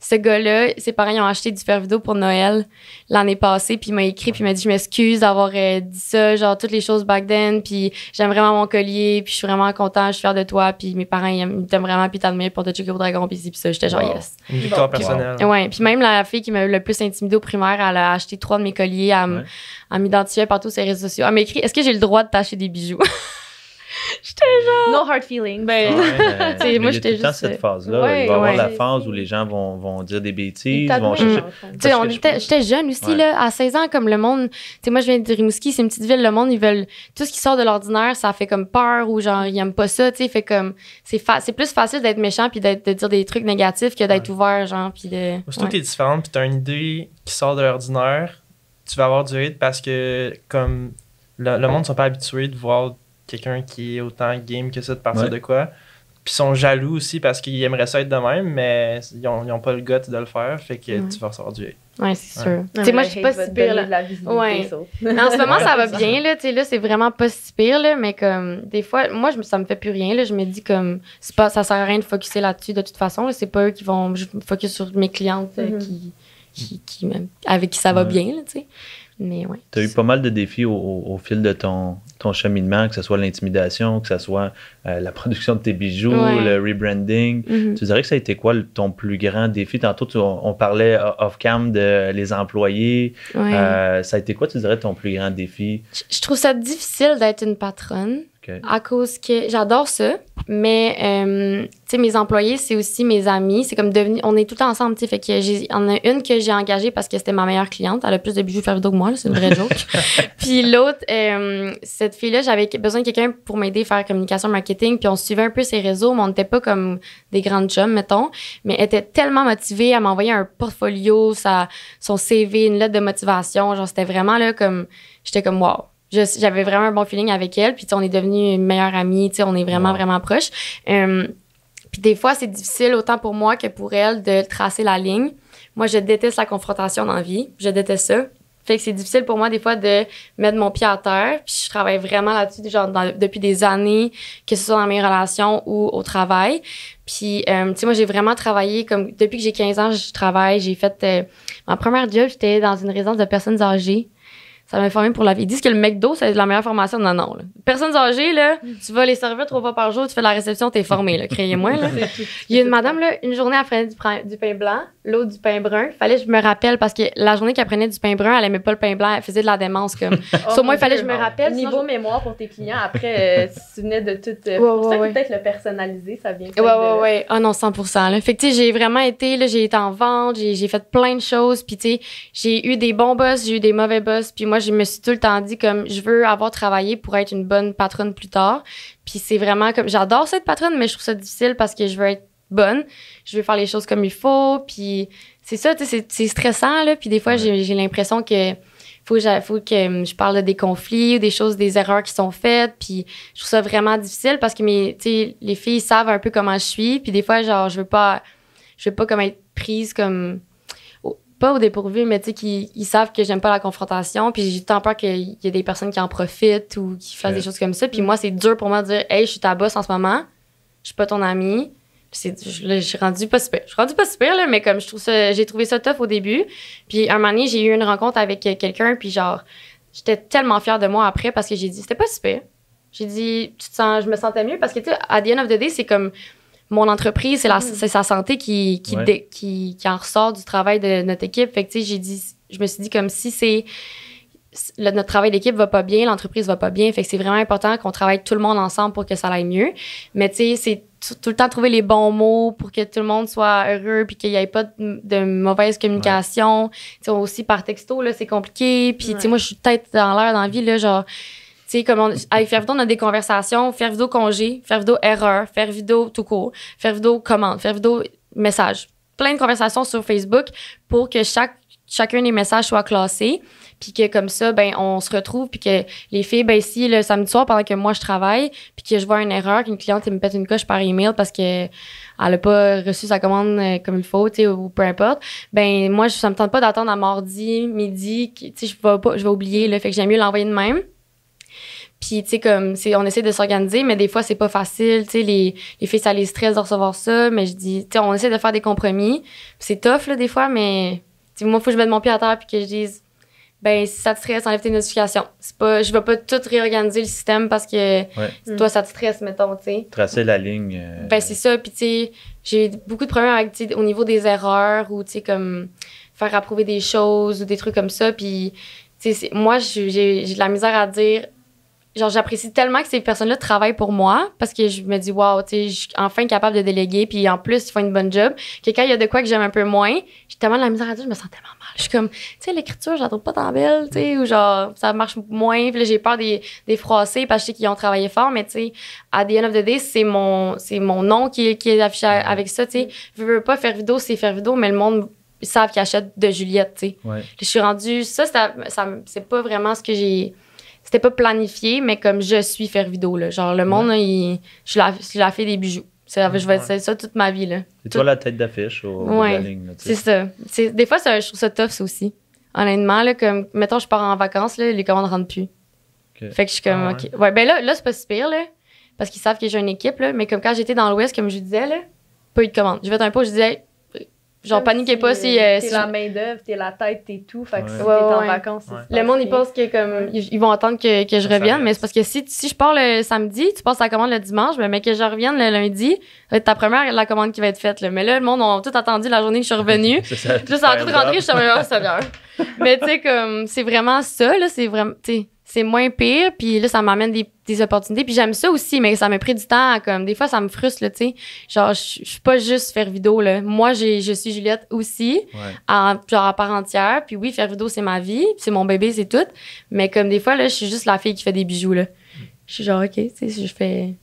Ce gars-là, ses parents ils ont acheté du fer vidéo pour Noël l'année passée, puis il m'a écrit, puis il m'a dit je m'excuse d'avoir dit ça, genre toutes les choses back then, puis j'aime vraiment mon collier, puis je suis vraiment content, je suis fière de toi, puis mes parents ils t'aiment vraiment, puis t'admirent pour te checker au dragon, puis ça, j'étais genre yes. Une victoire personnelle. Ouais, puis même la fille qui m'a le plus intimidée au primaire, elle a acheté 3 de mes colliers, elle m'identifiait partout sur les réseaux sociaux. Elle m'a écrit est-ce que j'ai le droit de t'acheter des bijoux? J'étais genre... No hard feelings. Ben, moi, j'étais juste... cette phase-là. Il va y avoir la phase où les gens vont dire des bêtises. J'étais jeune aussi, là, à 16 ans, comme le monde... Tu sais, moi, je viens de Rimouski, c'est une petite ville, le monde, ils veulent... Tout ce qui sort de l'ordinaire, ça fait comme peur ou genre, ils aiment pas ça, tu sais, fait comme... C'est plus facile d'être méchant puis de dire des trucs négatifs que d'être ouvert, genre, puis de... Surtout que t'es différente puis t'as une idée qui sort de l'ordinaire, tu vas avoir du hate parce que, comme, le monde ne sont pas habitués de voir quelqu'un qui est autant game que ça de partir de quoi. Puis ils sont jaloux aussi parce qu'ils aimeraient ça être de même, mais ils ont pas le goût de le faire, fait que tu vas recevoir du hate. Ouais, c'est sûr. Tu sais, moi, je suis pas si pire, là. Mais en ce moment, ça va bien, là. Tu sais, là, c'est vraiment pas si pire, là. Mais comme, des fois, moi, ça me fait plus rien, là. Je me dis, comme, ça sert à rien de focusser là-dessus, de toute façon. Là. C'est pas eux qui vont. Je me focus sur mes clientes avec qui ça va bien, là, tu sais. Mais ouais. Tu as eu pas mal de défis au fil de ton cheminement, que ce soit l'intimidation, que ce soit la production de tes bijoux, le rebranding. Tu dirais que ça a été quoi ton plus grand défi? Tantôt, on parlait off-cam de les employés. Ça a été quoi, tu dirais, ton plus grand défi? Je trouve ça difficile d'être une patronne. À cause que j'adore ça, mais tu sais, mes employés, c'est aussi mes amis. C'est comme devenu, on est tout le temps ensemble, tu sais. Fait que il y en a une que j'ai engagée parce que c'était ma meilleure cliente. Elle a plus de bijoux faire vidéo que moi, là, c'est une vraie joke. Puis l'autre, cette fille-là, j'avais besoin de quelqu'un pour m'aider à faire communication marketing. Puis on suivait un peu ses réseaux, mais on n'était pas comme des grandes chums, mettons. Mais elle était tellement motivée à m'envoyer un portfolio, son CV, une lettre de motivation. Genre, c'était vraiment là comme, j'étais comme wow. J'avais vraiment un bon feeling avec elle, puis on est devenus une meilleure amie, on est vraiment, vraiment proches. Puis des fois, c'est difficile autant pour moi que pour elle de tracer la ligne. Moi, je déteste la confrontation dans la vie. Je déteste ça. Fait que c'est difficile pour moi, des fois, de mettre mon pied à terre. Puis je travaille vraiment là-dessus, genre, depuis des années, que ce soit dans mes relations ou au travail. Puis, tu sais, moi, j'ai vraiment travaillé comme... Depuis que j'ai 15 ans, je travaille. J'ai fait... ma première job, j'étais dans une résidence de personnes âgées. Ça m'a formé pour la vie. Ils disent que le McDo, c'est la meilleure formation. Non, non. Là. Personnes âgées, là, tu vas les servir 3 fois par jour, tu fais de la réception, t'es formé, là. Créez-moi, là. Il y a une madame, là, une journée, elle prenait du pain blanc, l'autre du pain brun. Fallait que je me rappelle parce que la journée qu'elle prenait du pain brun, elle aimait pas le pain blanc, elle faisait de la démence, comme. Sur moi, il fallait que je me rappelle. Niveau mémoire pour tes clients, après, tu venais de tout. Pour ça que peut-être le personnaliser, ça vient. Ouais. Ah non, 100%. Là. Fait que, tu sais, j'ai vraiment été, là, j'ai été en vente, j'ai fait plein de choses. Puis, tu sais, j'ai eu des bons boss, j'ai eu des mauvais boss. Puis, moi, je me suis tout le temps dit comme je veux avoir travaillé pour être une bonne patronne plus tard. Puis c'est vraiment comme j'adore cette patronne, mais je trouve ça difficile parce que je veux être bonne, je veux faire les choses comme il faut. Puis c'est ça, tu sais, c'est stressant là. Puis des fois j'ai l'impression que faut que je parle des conflits ou des choses, des erreurs qui sont faites. Puis je trouve ça vraiment difficile parce que tu sais, les filles savent un peu comment je suis. Puis des fois genre je veux pas comme être prise comme pas au dépourvu, mais tu sais, qu'ils savent que j'aime pas la confrontation. Puis j'ai tant peur qu'il y ait des personnes qui en profitent ou qui fassent des choses comme ça. Puis moi, c'est dur pour moi de dire, hey, je suis ta boss en ce moment, je suis pas ton amie. Je suis rendue pas super. Je suis rendue pas super, là, mais comme j'ai trouvé ça tough au début. Puis un moment donné, j'ai eu une rencontre avec quelqu'un, puis genre, j'étais tellement fière de moi après parce que j'ai dit, c'était pas super. J'ai dit, je me sentais mieux parce que, tu sais, à the end of the day, c'est comme. Mon entreprise, c'est sa santé qui en ressort du travail de notre équipe. Fait que, tu sais, je me suis dit comme si notre travail d'équipe va pas bien, l'entreprise va pas bien. Fait que c'est vraiment important qu'on travaille tout le monde ensemble pour que ça aille mieux. Mais, tu sais, c'est tout le temps trouver les bons mots pour que tout le monde soit heureux puis qu'il y ait pas de mauvaise communication. Tu sais, aussi par texto, là, c'est compliqué. Puis, tu sais, moi, je suis tête dans l'air dans la vie, là, genre... Tu sais, comme avec Faire Vidéo, on a des conversations, Faire Vidéo congé, Faire Vidéo erreur, Faire Vidéo tout court, Faire Vidéo commande, Faire Vidéo message. Plein de conversations sur Facebook pour que chacun des messages soit classé, puis que comme ça, ben on se retrouve, puis que les filles, ben ici, le samedi soir, pendant que moi, je travaille, puis que je vois une erreur, qu'une cliente elle me pète une coche par email parce que elle a pas reçu sa commande comme il faut, tu sais, ou peu importe, ben moi, ça me tente pas d'attendre à mardi, midi, tu sais, je vais oublier, là, fait que j'aime mieux l'envoyer de même. Puis, tu sais, comme, on essaie de s'organiser, mais des fois, c'est pas facile. Tu sais, les filles, ça les stresse de recevoir ça. Mais je dis, tu sais, on essaie de faire des compromis. C'est tough, là, des fois, mais, tu sais, moi, il faut que je mette mon pied à terre puis que je dise, ben, si ça te stresse, enlève tes notifications. Je vais pas tout réorganiser le système parce que toi, ça te stresse, mettons, tu sais. Tracer la ligne. Ben, c'est ça. Puis, tu sais, j'ai eu beaucoup de problèmes avec, au niveau des erreurs ou, tu sais, comme, faire approuver des choses ou des trucs comme ça. Puis, tu sais, moi, j'ai de la misère à dire, genre, j'apprécie tellement que ces personnes-là travaillent pour moi parce que je me dis, wow, tu sais, je suis enfin capable de déléguer. Puis en plus, ils font une bonne job. Que quand il y a de quoi que j'aime un peu moins, j'ai tellement de la misère à dire, je me sens tellement mal. Je suis comme, tu sais, l'écriture, je la trouve pas tant belle, tu sais, ou genre, ça marche moins. Puis là, j'ai peur des froissés parce que je sais qu'ils ont travaillé fort. Mais tu sais, à the end of the day, c'est mon nom qui est affiché avec ça, tu sais. Je veux pas Faire Vidéo, c'est Faire Vidéo, mais le monde, ils savent qu'ils achètent de Juliette, tu sais. Je suis rendue, ça, c'est pas vraiment ce que j'ai. C'était pas planifié, mais comme je suis Faire Vidéo, là. Genre, le monde, là, je la fais des bijoux. Je vais être ça toute ma vie, là. C'est toi la tête d'affiche au bout de la ligne, là, c'est ça. Des fois, je trouve ça tough, ça aussi. Honnêtement, là, comme, mettons, je pars en vacances, là, les commandes rentrent plus. Okay. Fait que je suis comme, OK. Ouais, ben là, c'est pas si pire, là, parce qu'ils savent que j'ai une équipe, là, mais comme quand j'étais dans l'Ouest, comme je disais, là, pas eu de commandes. Je vais un pot, je disais, genre, paniquez pas si. T'es la main-d'œuvre, t'es la tête, t'es tout. Fait que si t'es en vacances, le monde, ils pensent que comme ils vont attendre que je revienne, mais c'est parce que si je pars le samedi, tu passes la commande le dimanche, mais que je revienne le lundi, ça va être ta première la commande qui va être faite. Là. Mais là, le monde a tout attendu la journée que je suis revenue. C'est ça. Juste en tout rentré, je suis comme, c'est bien. Mais tu sais, comme, c'est vraiment ça, là, c'est vraiment, tu sais, c'est moins pire, puis là, ça m'amène des opportunités, puis j'aime ça aussi, mais ça m'a pris du temps, comme, des fois, ça me frustre, là, tu sais, genre, je suis pas juste faire vidéo, là, moi, je suis Juliette aussi, genre, à part entière, puis oui, faire vidéo, c'est ma vie, c'est mon bébé, c'est tout, mais comme, des fois, là, je suis juste la fille qui fait des bijoux, là, je suis genre, OK, tu sais, je fais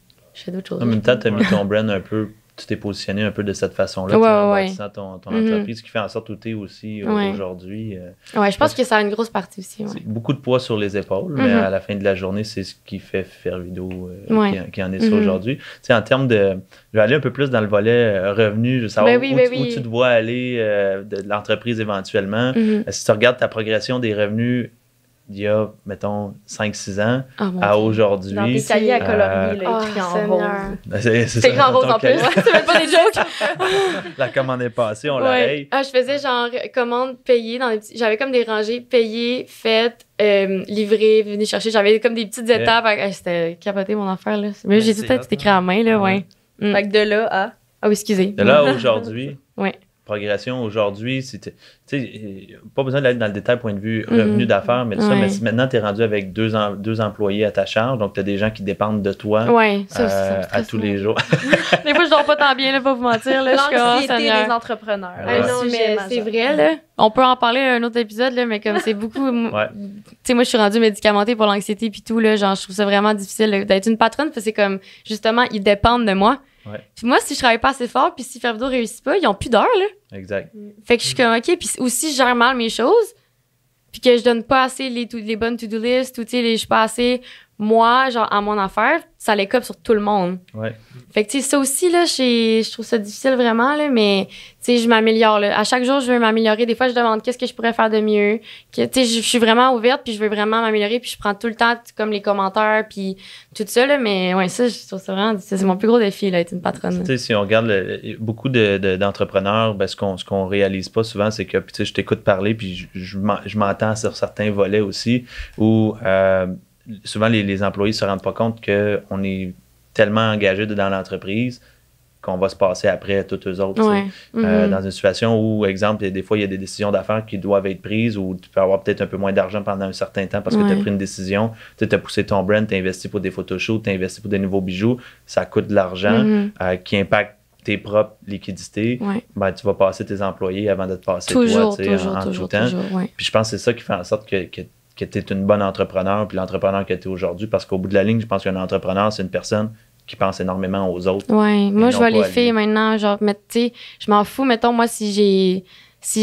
d'autres choses. En même temps, t'as mis ton brand un peu, tu t'es positionné un peu de cette façon-là, en bâtissant ton entreprise, qui fait en sorte où tu es aussi aujourd'hui. Ouais, je pense que ça a une grosse partie aussi. C'est beaucoup de poids sur les épaules, mais à la fin de la journée, c'est ce qui fait faire vidéo qui en est ça aujourd'hui. Tu sais, en termes de... Je vais aller un peu plus dans le volet revenu, je veux savoir où tu te vois aller de l'entreprise éventuellement. Si tu regardes ta progression des revenus il y a, mettons, 5-6 ans à aujourd'hui. Dans des cahiers à colorier, là, écrit en rose. C'est écrit en rose en plus. C'est même pas des jokes. La commande est passée, on l'oreille. Je faisais genre commande payée dans des petits... J'avais comme des rangées payées, faites, livrées, venez chercher. J'avais comme des petites étapes. C'était capoté mon affaire, là. Mais j'ai tout écrit à main, là, Fait que de là à... Ah oui, excusez. De là à aujourd'hui. Oui. Progression aujourd'hui, tu sais, pas besoin d'aller dans le détail point de vue revenu d'affaires, mais ça, mais maintenant, tu es rendu avec deux employés à ta charge, donc tu as des gens qui dépendent de toi à tous les jours. Des fois, je dors pas tant bien, là, pas vous mentir. L'anxiété des entrepreneurs. Non, mais c'est vrai, là. On peut en parler à un autre épisode, là, mais comme c'est beaucoup... Tu sais, moi, je suis rendue médicamentée pour l'anxiété puis tout, là, genre, je trouve ça vraiment difficile là, d'être une patronne, parce que c'est comme, justement, ils dépendent de moi. Puis moi, si je travaille pas assez fort, puis si faire vidéo réussit pas, ils ont plus d'heures, là. Exact. Fait que je suis comme, OK, puis aussi, je gère mal mes choses, puis que je donne pas assez les bonnes to-do list, ou tu sais, je suis pas assez, moi, genre, à mon affaire, ça les cope sur tout le monde. Fait que, tu sais, ça aussi, là, je trouve ça difficile vraiment, là, mais, tu sais, je m'améliore, là. À chaque jour, je veux m'améliorer. Des fois, je demande qu'est-ce que je pourrais faire de mieux. Tu sais, je suis vraiment ouverte, puis je veux vraiment m'améliorer, puis je prends tout le temps, comme les commentaires, puis tout ça, là, mais, ouais, ça, je trouve ça vraiment, c'est mon plus gros défi, là, être une patronne. Tu sais, si on regarde beaucoup d'entrepreneurs, ben, ce qu'on réalise pas souvent, c'est que, tu sais, je t'écoute parler, puis je m'entends sur certains volets aussi, où, souvent, les employés ne se rendent pas compte qu'on est tellement engagé dans l'entreprise qu'on va se passer après tous eux autres. Dans une situation où, exemple, des fois, il y a des décisions d'affaires qui doivent être prises ou tu peux avoir peut-être un peu moins d'argent pendant un certain temps parce que tu as pris une décision. Tu as poussé ton brand, tu as investi pour des photoshoots, tu as investi pour des nouveaux bijoux. Ça coûte de l'argent qui impacte tes propres liquidités. Ben, tu vas passer tes employés avant de te passer toi, en tout temps. Puis je pense que c'est ça qui fait en sorte que tu es une bonne entrepreneur, puis l'entrepreneur que tu es aujourd'hui, parce qu'au bout de la ligne, je pense qu'un entrepreneur, c'est une personne qui pense énormément aux autres. Oui, moi, je vois les filles maintenant, genre, tu sais, je m'en fous, mettons, moi, si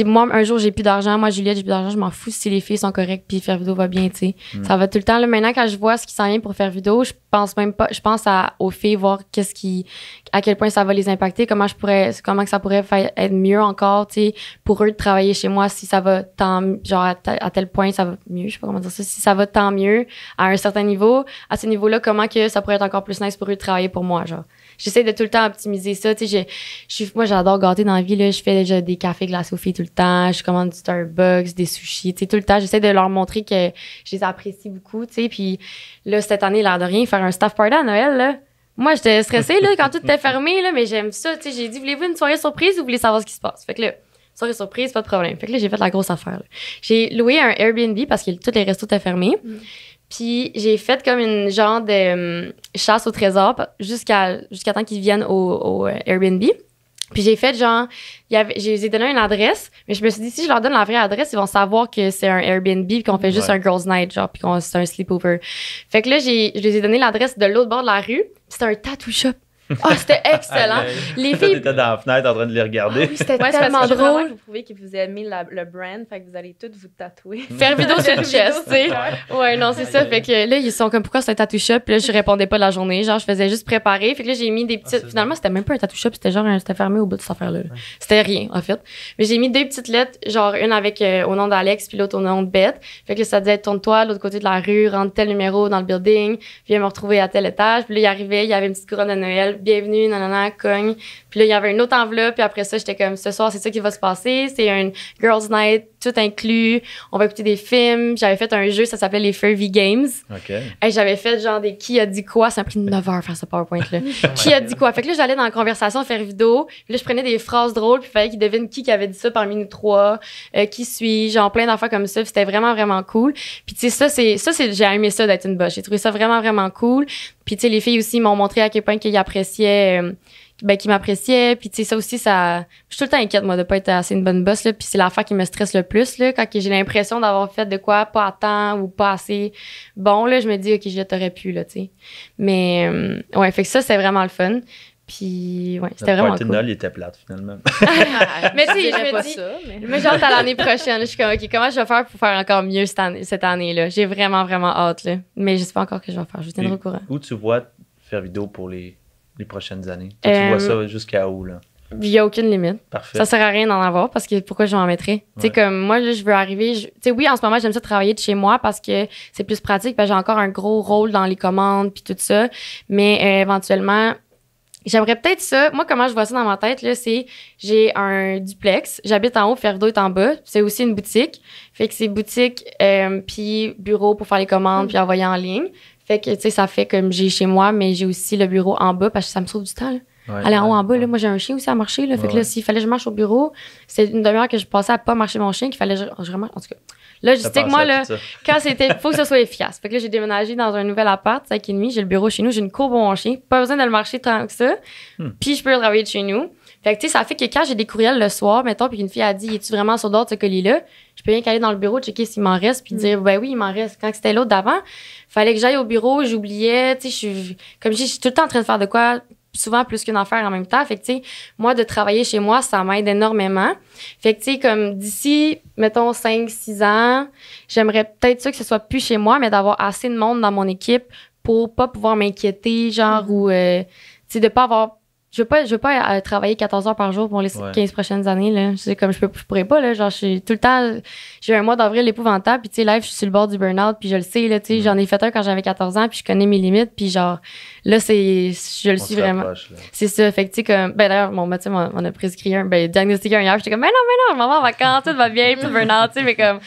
moi, un jour, j'ai plus d'argent, moi, Juliette, j'ai plus d'argent, je m'en fous si les filles sont correctes puis faire vidéo va bien, tu sais. Ça va tout le temps. Là, maintenant, quand je vois ce qui s'en vient pour faire vidéo, je pense même pas, je pense aux filles, voir à quel point ça va les impacter, comment que ça pourrait être mieux encore, tu sais, pour eux de travailler chez moi, si ça va genre, à tel point, ça va mieux, je sais pas comment dire ça, si ça va tant mieux à un certain niveau, à ce niveau-là, comment que ça pourrait être encore plus nice pour eux de travailler pour moi, genre. J'essaie de tout le temps optimiser ça, tu sais, moi, j'adore gâter dans la vie, là, je fais déjà des cafés glacés aux filles tout le temps, je commande du Starbucks, des sushis, tu sais, tout le temps, j'essaie de leur montrer que je les apprécie beaucoup, tu sais, puis là, cette année, l'air de rien, faire un staff party à Noël, là, moi, j'étais stressée, là, quand tout était fermé, là, mais j'aime ça, tu sais, j'ai dit, voulez-vous une soirée surprise ou vous voulez savoir ce qui se passe? Fait que là, soirée surprise, pas de problème. Fait que là, j'ai fait la grosse affaire, là. J'ai loué un Airbnb parce que tous les restos étaient fermés. Puis j'ai fait comme une genre de chasse au trésor jusqu'à temps qu'ils viennent au Airbnb. Puis j'ai fait genre, je les ai donné une adresse, mais je me suis dit, si je leur donne la vraie adresse, ils vont savoir que c'est un Airbnb puis qu'on fait juste un girls' night, genre, puis c'est un sleepover. Fait que là, je les ai donné l'adresse de l'autre bord de la rue. C'était un tattoo shop. Oh, c'était excellent. Les filles. T'étais dans la fenêtre en train de les regarder. Oui, c'était tellement drôle. Vous prouvez que vous aimez le brand, fait que vous allez toutes vous tatouer. Faire vidéo sur le chest, tu sais. Ouais, non, c'est ça. Fait que là, ils sont comme, pourquoi c'est un tattoo shop? Puis là, je répondais pas la journée. Genre, je faisais juste préparer. Fait que là, j'ai mis des petites. Finalement, c'était même pas un tattoo shop, c'était genre, c'était fermé au bout de cette affaire-là. Ouais. C'était rien, en fait. Mais j'ai mis 2 petites lettres, genre, une avec au nom d'Alex, puis l'autre au nom de Beth. Fait que là, ça disait, tourne-toi de l'autre côté de la rue, rentre tel numéro dans le building, viens me retrouver à tel étage. Puis là, il arrivait, il y avait une petite couronne de Noël, bienvenue, nanana, cogne. Puis là, il y avait une autre enveloppe, puis après ça, j'étais comme, ce soir, c'est ça qui va se passer. C'est un girls' night, tout inclus. On va écouter des films. J'avais fait un jeu, ça s'appelait les Furby Games. OK. Et j'avais fait genre des qui a dit quoi. Ça m'a pris 9 heures faire ce PowerPoint-là. Qui a dit quoi? Fait que là, j'allais dans la conversation faire vidéo. Puis là, je prenais des phrases drôles, puis il fallait qu'ils devinent qui avait dit ça parmi nous 3, qui suis, genre plein d'affaires comme ça. Puis c'était vraiment, vraiment cool. Puis tu sais, j'ai aimé ça d'être une boss. J'ai trouvé ça vraiment, vraiment cool. Puis tu sais, les filles aussi m'ont montré à quel point qu'ils appréciaient. Qui m'appréciait, puis tu sais ça aussi je suis tout le temps inquiète moi de pas être assez une bonne boss là, puis c'est l'affaire qui me stresse le plus là, quand j'ai l'impression d'avoir fait de quoi pas à temps ou pas assez bon là, je me dis OK, je t'aurais pu là, tu sais. Mais ouais, fait que ça c'est vraiment le fun. Puis ouais, c'était vraiment cool. Noël était plate finalement. Mais tu sais, je me dis mais genre à l'année prochaine, je suis comme OK, comment je vais faire pour faire encore mieux cette année là. J'ai vraiment vraiment hâte là, mais je sais pas encore ce que je vais faire, je vous tiendrai au courant. Où tu vois faire vidéo pour les prochaines années? Tu vois ça jusqu'à où, là? Il n'y a aucune limite. Parfait. Ça sert à rien d'en avoir parce que pourquoi je m'en mettrais? Tu sais, comme moi, là, je veux arriver. Tu sais, oui, en ce moment, j'aime ça travailler de chez moi parce que c'est plus pratique. J'ai encore un gros rôle dans les commandes puis tout ça. Mais éventuellement, j'aimerais peut-être ça. Moi, comment je vois ça dans ma tête, là, c'est j'ai un duplex. J'habite en haut, faire vidéo est en bas. C'est aussi une boutique. Fait que c'est boutique puis bureau pour faire les commandes puis envoyer en ligne. Fait que, tu sais, ça fait comme j'ai chez moi, mais j'ai aussi le bureau en bas parce que ça me sauve du temps, là. Ouais, aller en haut, en bas, là. Moi, j'ai un chien aussi à marcher, là. Fait que là, s'il fallait que je marche au bureau, c'est une demi-heure que je passais à pas marcher mon chien, qu'il fallait que je remarche. En tout cas, là, je sais que moi, là, quand faut que ça soit efficace. Fait que là, j'ai déménagé dans un nouvel appart, 5,5. J'ai le bureau chez nous, j'ai une cour pour mon chien. Pas besoin de le marcher tant que ça. Puis, je peux travailler de chez nous. Fait que, tu sais, ça fait que quand j'ai des courriels le soir, mettons, puis qu'une fille a dit, es-tu vraiment sur d'ordre ce colis-là? Je peux rien qu'aller dans le bureau, checker s'il m'en reste, puis dire, ben oui, il m'en reste. Quand c'était l'autre d'avant, fallait que j'aille au bureau, j'oubliais, tu sais, je suis tout le temps en train de faire de quoi, souvent plus qu'une affaire en même temps. Fait que, tu sais, moi, de travailler chez moi, ça m'aide énormément. Fait que, tu sais, comme d'ici, mettons, 5-6 ans, j'aimerais peut-être ça que ce soit plus chez moi, mais d'avoir assez de monde dans mon équipe pour pas pouvoir m'inquiéter, genre, ou, tu sais, de pas avoir. Je veux pas travailler 14 heures par jour pour les 15 prochaines années, là. C'est comme, je pourrais pas, là. Genre, je suis tout le temps, j'ai un mois d'avril épouvantable, puis tu sais, live, je suis sur le bord du burn-out, puis je le sais, là, tu sais, j'en ai fait un quand j'avais 14 ans, puis je connais mes limites, puis genre, là, je le suis vraiment. C'est ça. Fait que, tu sais, comme, ben d'ailleurs, mon médecin m'en a prescrit diagnostiqué un hier, j'étais comme, mais non, je m'en vais en vacances, tout va bien, plus de burn-out, tu sais, mais comme,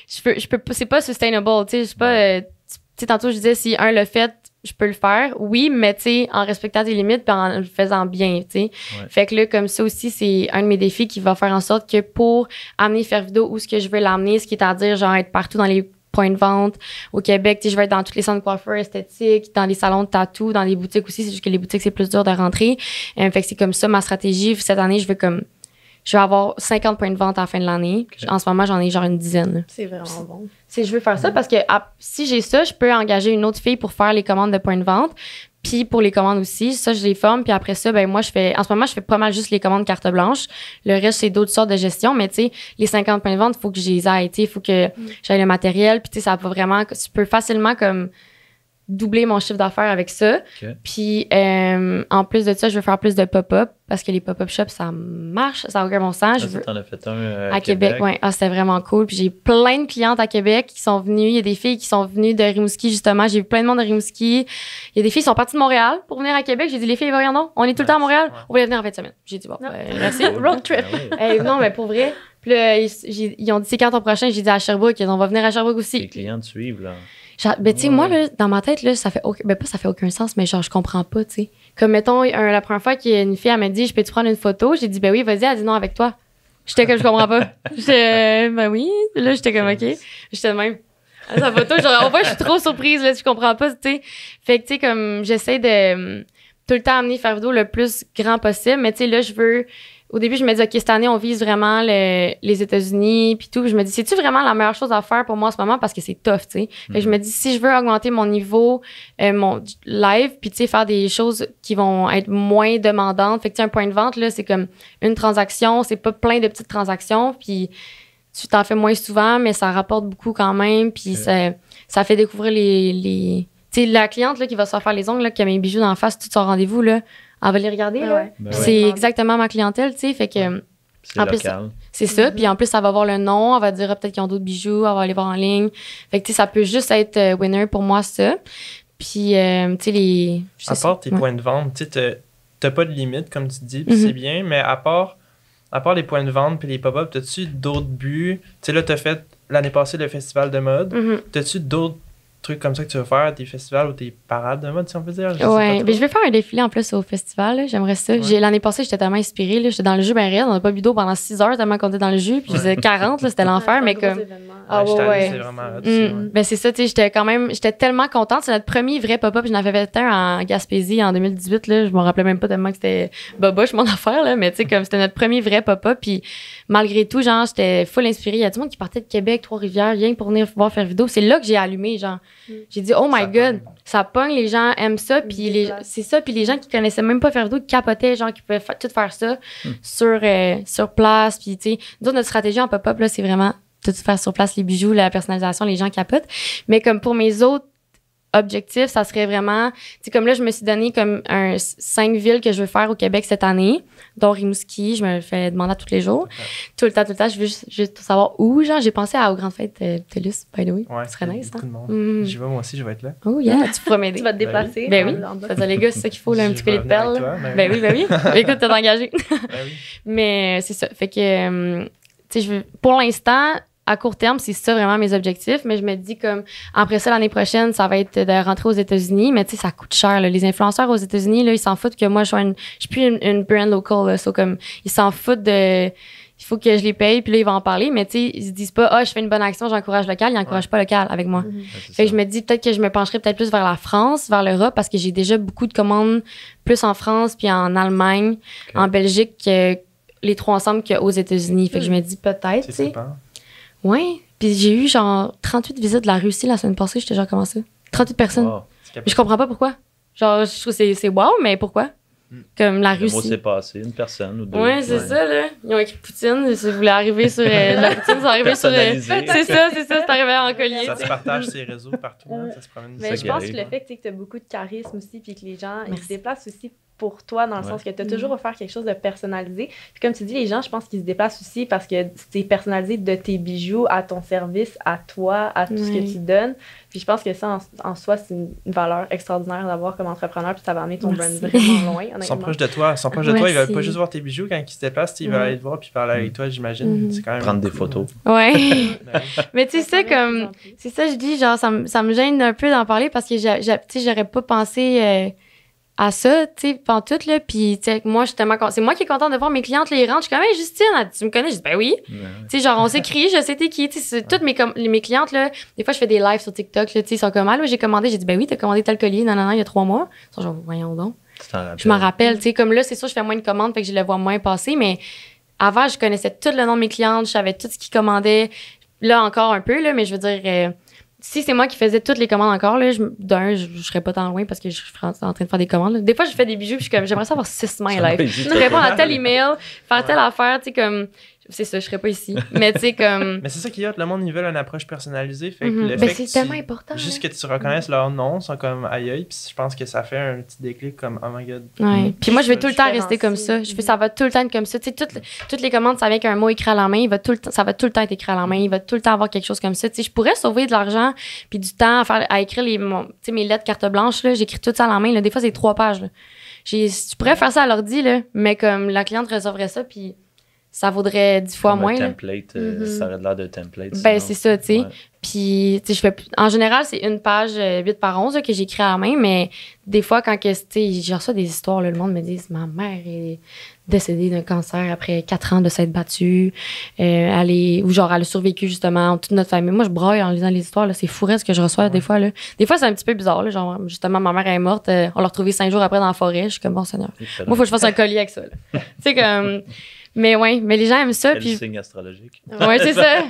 je peux, c'est pas sustainable, tu sais, je sais pas, tu sais, tantôt, je disais, si un l'a fait, je peux le faire, oui, mais tu sais, en respectant tes limites puis en le faisant bien, tu sais. Ouais. Fait que là, comme ça aussi, c'est un de mes défis qui va faire en sorte que pour amener faire vidéo où ce que je veux l'amener, ce qui est à dire, genre, être partout dans les points de vente au Québec, tu sais, je vais être dans tous les centres de coiffeur esthétiques, dans les salons de tatou, dans les boutiques aussi, c'est juste que les boutiques, c'est plus dur de rentrer. Fait que c'est comme ça ma stratégie. Cette année, je vais avoir 50 points de vente à la fin de l'année. Okay. En ce moment, j'en ai genre une dizaine. C'est vraiment bon. Je veux faire ça parce que si j'ai ça, je peux engager une autre fille pour faire les commandes de points de vente. Puis pour les commandes aussi, ça, je les forme. Puis après ça, ben moi, en ce moment, je fais pas mal juste les commandes carte blanche. Le reste, c'est d'autres sortes de gestion. Mais tu sais, les 50 points de vente, il faut que je les aille. Il faut que j'aille le matériel. Puis tu sais, ça va vraiment... Tu peux facilement comme doubler mon chiffre d'affaires avec ça. Okay. Puis en plus de ça, je veux faire plus de pop-up parce que les pop-up shops, ça marche, ça n'a aucun bon sens. T'en as fait un à Québec. Ouais. C'était vraiment cool. Puis j'ai plein de clientes à Québec qui sont venues. Il y a des filles qui sont venues de Rimouski, justement. J'ai vu plein de monde de Rimouski. Il y a des filles qui sont parties de Montréal pour venir à Québec. J'ai dit, les filles, voyons non, on est tout le temps à Montréal. On va venir en fin de semaine. J'ai dit, bon, merci. Road trip. Non, mais pour vrai. Puis là, ils ont dit, c'est quand ton prochain? J'ai dit à Sherbrooke. On va venir à Sherbrooke aussi. Les clients te suivent, là. Ben, tu sais, moi, là, dans ma tête, là, ça fait aucun sens, mais genre, je comprends pas, tu sais. Comme, mettons, la première fois qu'une fille, elle m'a dit, je peux-tu prendre une photo? J'ai dit, ben oui, vas-y, elle a dit non avec toi. J'étais comme, je comprends pas. J'étais, ben oui. Là, j'étais comme, OK. J'étais de même. Sa photo, genre, en fait, je suis trop surprise, là, je comprends pas, tu sais. Fait que, tu sais, comme, j'essaie de tout le temps amener faire vidéo le plus grand possible, mais tu sais, là, je veux au début, je me dis, OK, cette année, on vise vraiment les États-Unis, puis tout. Puis je me dis, c'est-tu vraiment la meilleure chose à faire pour moi en ce moment? Parce que c'est tough, tu sais. Fait que je me dis, si je veux augmenter mon niveau, mon live, puis tu sais, faire des choses qui vont être moins demandantes. Fait que tu sais, un point de vente, là, c'est comme une transaction, c'est pas plein de petites transactions, puis tu t'en fais moins souvent, mais ça rapporte beaucoup quand même, puis ça fait découvrir les... Tu sais, la cliente là, qui va se faire les ongles, là, qui a mes bijoux d'en face, tout son rendez-vous, là, elle va les regarder. Là. C'est exactement ma clientèle, tu sais. Fait que. C'est en local. Plus, c'est ça. Puis en plus, elle va voir le nom, elle va dire peut-être qu'ils ont d'autres bijoux, elle va aller voir en ligne. Fait que, tu sais, ça peut juste être winner pour moi, ça. Puis, tu sais, les. À part tes points de vente, tu sais, t'as pas de limite, comme tu dis, puis c'est bien, mais à part les points de vente puis les pop-up, t'as-tu d'autres buts? Tu sais, là, t'as fait l'année passée le festival de mode. T'as-tu d'autres trucs comme ça que tu veux faire, tes festivals ou tes parades de mode, si on peut dire? Ouais, mais je vais faire un défilé en plus au festival, là. J'aimerais ça. L'année passée, j'étais tellement inspirée, là. J'étais dans le jus ben raide, on n'a pas bu d'eau pendant 6 heures tellement qu'on était dans le jus, puis je faisais 40, là, c'était l'enfer, mais comme... C'est vraiment ben c'est ça, tu sais, j'étais tellement contente. C'est notre premier vrai pop-up. J'en avais fait un en Gaspésie en 2018, là. Je me rappelais même pas tellement que c'était boboche, mon affaire, là, mais tu sais, comme c'était notre premier vrai pop-up, puis malgré tout, genre, j'étais full inspirée. Il y a du monde qui partait de Québec, Trois-Rivières, rien pour venir voir faire vidéo. C'est là que j'ai allumé, genre. J'ai dit, oh my God, ça pogne, les gens aiment ça, puis c'est ça, puis les gens qui connaissaient même pas faire vidéo, qui capotaient, genre, qui pouvaient tout faire ça sur place, puis tu sais, nous autres, notre stratégie en pop-up, là, c'est vraiment tout faire sur place, les bijoux, la personnalisation, les gens capotent. Mais comme pour mes autres objectifs, ça serait vraiment, tu sais, comme là, je me suis donné comme 5 villes que je veux faire au Québec cette année, dont Rimouski, je me le fais demander à tous les jours. Tout le temps, je veux juste savoir où, genre, j'ai pensé aux grandes fêtes TELUS, by the way. Ouais, ce serait nice, beaucoup de monde. J'y vais, moi aussi, je vais être là. Oh yeah, tu pourras m'aider. Tu vas te déplacer. Ben oui. Ça dit, les gars, c'est ça qu'il faut, là, un petit collier de perles. Ben oui. Écoute, t'es engagé. Mais c'est ça. Fait que, tu sais, pour l'instant, à court terme, c'est ça vraiment mes objectifs, mais je me dis comme après ça l'année prochaine, ça va être de rentrer aux États-Unis, mais tu sais ça coûte cher là. Les influenceurs aux États-Unis là, ils s'en foutent que moi je suis plus une brand local là, comme ils s'en foutent de il faut que je les paye puis là ils vont en parler, mais tu sais ils se disent pas je fais une bonne action, j'encourage local, ils encouragent pas local avec moi. Fait que je me dis peut-être que je me pencherais peut-être plus vers la France, vers l'Europe parce que j'ai déjà beaucoup de commandes plus en France puis en Allemagne, en Belgique les trois ensemble qu'aux États-Unis. Fait que je me dis peut-être, tu sais. Ouais, puis j'ai eu genre 38 visites de la Russie la semaine passée, j'étais genre comment ça? 38 personnes. Wow. Mais je comprends pas pourquoi. Genre je trouve que c'est wow, mais pourquoi? Comme la Russie. Le mot s'est passé, une personne ou deux. Ouais, c'est ça là. Ils ont écrit Poutine, si vous voulez arriver sur la Poutine, c'est arrivé sur c'est arrivé en collier. Ça se partage ses réseaux partout, ça se promène. Mais je pense que le fait que tu as beaucoup de charisme aussi puis que les gens ils se déplacent aussi pour toi, dans le sens que tu as toujours offert quelque chose de personnalisé. Puis comme tu dis, les gens, je pense qu'ils se déplacent aussi parce que c'est personnalisé de tes bijoux à ton service, à toi, à tout ce que tu donnes. Puis je pense que ça, en soi, c'est une valeur extraordinaire d'avoir comme entrepreneur, puis ça va amener ton brand vraiment loin. Ils sont proches de toi. Ils veulent pas juste voir tes bijoux quand ils se déplacent, ils veulent aller te voir puis parler avec toi, j'imagine. C'est quand même prendre des photos. Ouais. Mais tu sais, ça, comme... C'est ça, je dis, genre, ça me gêne un peu d'en parler parce que, tu sais, j'aurais pas pensé... à ça, tu sais, pantoute, là, puis, tu sais, moi, c'est moi qui est contente de voir mes clientes, là, ils rentrent, je suis comme, hey, Justine, tu me connais? Je dis, ben oui. Tu sais, genre, on s'est crié, je sais t'es qui, tu sais, toutes mes clientes, là, des fois, je fais des lives sur TikTok, là, tu sais, ils sont comme, ah, là, j'ai commandé, j'ai dit, ben oui, t'as commandé tel collier, non, il y a 3 mois. Ils sont genre, voyons donc. Je m'en rappelle, tu sais, comme là, c'est sûr, je fais moins de commandes, fait que je le vois moins passer, mais avant, je connaissais tout le nom de mes clientes, je savais tout ce qu'ils commandaient. Là, encore un peu, là, mais je veux dire, si c'est moi qui faisais toutes les commandes encore, là, je serais pas tant loin parce que je suis en train de faire des commandes. Là. Des fois, je fais des bijoux puis je suis comme, j'aimerais ça avoir 6 mains live. Répondre à tel email, faire telle affaire, tu sais, comme... C'est ça, je serais pas ici. Mais tu sais, comme... Mais c'est ça qui est hot, le monde, ils veulent une approche personnalisée. Fait que le fait c'est tellement important. Juste que tu reconnaisses leur nom, sont comme aïe, puis je pense que ça fait un petit déclic comme, oh my god. Ouais. Puis moi, je vais tout le temps rester comme ça. Ça va tout le temps être comme ça. Tu sais, toutes les commandes, ça vient avec un mot écrit à la main. Ça va tout le temps être écrit à la main. Il va tout le temps avoir quelque chose comme ça. Tu sais, je pourrais sauver de l'argent puis du temps à écrire mes lettres carte blanche. Là, j'écris tout ça à la main. Là. Des fois, c'est 3 pages. Là. Tu pourrais faire ça à l'ordi, là, mais comme la cliente recevrait ça, puis ça vaudrait 10 fois moins. Un template, ça aurait l'air de template. Ben, c'est ça, tu sais. Ouais. Puis, tu sais, en général, c'est une page 8 par 11 là, que j'écris à la main, mais des fois, quand j'ai reçu des histoires, là, le monde me dit « Ma mère est décédée d'un cancer après 4 ans de s'être battue. Ou genre, elle a survécu, justement, toute notre famille. » Moi, je braille en lisant les histoires. C'est fou ce que je reçois des fois. Là. Des fois, c'est un petit peu bizarre. Là, genre, justement, ma mère est morte. On l'a retrouvée 5 jours après dans la forêt. Je suis comme « Bon, Seigneur. Moi, il faut que je fasse un collier avec ça. » Tu sais, comme... Mais les gens aiment ça. Quel signe astrologique. Ouais, c'est ça.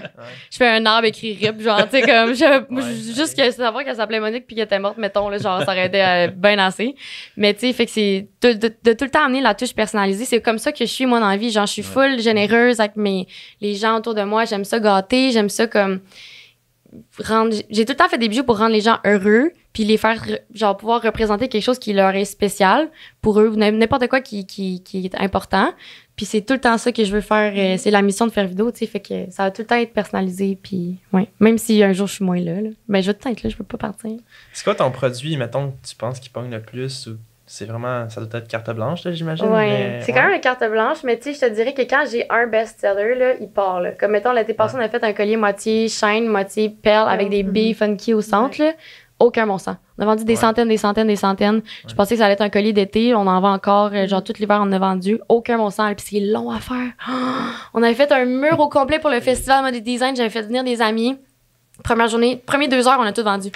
Je fais un arbre écrit RIP, genre, tu sais, comme, juste que savoir qu'elle s'appelait Monique puis qu'elle était morte, mettons, là, genre, ça aurait été bien assez. Mais, tu sais, fait que c'est de tout le temps amener la touche personnalisée. C'est comme ça que je suis, moi, dans la vie. Genre, je suis full généreuse avec les gens autour de moi. J'aime ça gâter. J'aime ça comme j'ai tout le temps fait des bijoux pour rendre les gens heureux puis les faire, genre, pouvoir représenter quelque chose qui leur est spécial pour eux, n'importe quoi qui est important. Puis c'est tout le temps ça que je veux faire. C'est la mission de faire vidéo, tu sais, fait que ça va tout le temps être personnalisé. Puis, même si un jour je suis moins là, ben je vais tout le temps être là, je peux pas partir. C'est quoi ton produit, mettons, que tu penses qui pogne le plus ou c'est vraiment, ça doit être carte blanche, là, j'imagine? Oui, c'est quand même une carte blanche, mais tu sais, je te dirais que quand j'ai un best-seller, là, il part, là. Comme, mettons, l'été passé, on a fait un collier moitié chaîne, moitié perle avec des billes funky au centre, là. Aucun bon sens. On a vendu des centaines. Je pensais que ça allait être un collier d'été. On en vend encore. Genre, tout l'hiver, on en a vendu. Aucun bon sens. Puis c'est long à faire. On avait fait un mur au complet pour le festival Mode Design. J'avais fait venir des amis. Première journée, premières 2 heures, on a tout vendu.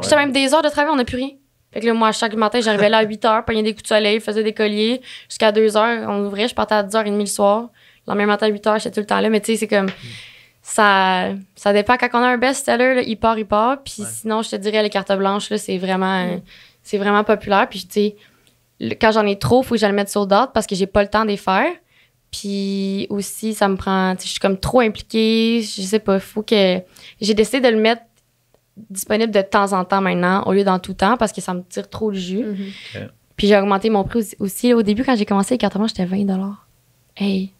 J'étais même des heures de travail, on n'a plus rien. Fait que là, moi, chaque matin, j'arrivais là à 8 heures, prenais des coups de soleil, faisais des colliers. Jusqu'à 2 heures, on ouvrait. Je partais à 10h30 le soir. Le lendemain matin à 8 heures, j'étais tout le temps là. Mais tu sais, c'est comme... Ça dépend. Quand on a un best-seller, là, il part. Puis sinon, je te dirais, les cartes blanches, là, c'est vraiment populaire. Puis, tu sais, quand j'en ai trop, il faut que je le mette sur date parce que j'ai pas le temps de les faire. Puis aussi, ça me prend... Je suis comme trop impliquée. Je sais pas, faut que... J'ai décidé de le mettre disponible de temps en temps maintenant, au lieu dans tout temps, parce que ça me tire trop le jus. Okay. Puis j'ai augmenté mon prix aussi. Au début, quand j'ai commencé les cartes blanches, j'étais 20 $. Hey!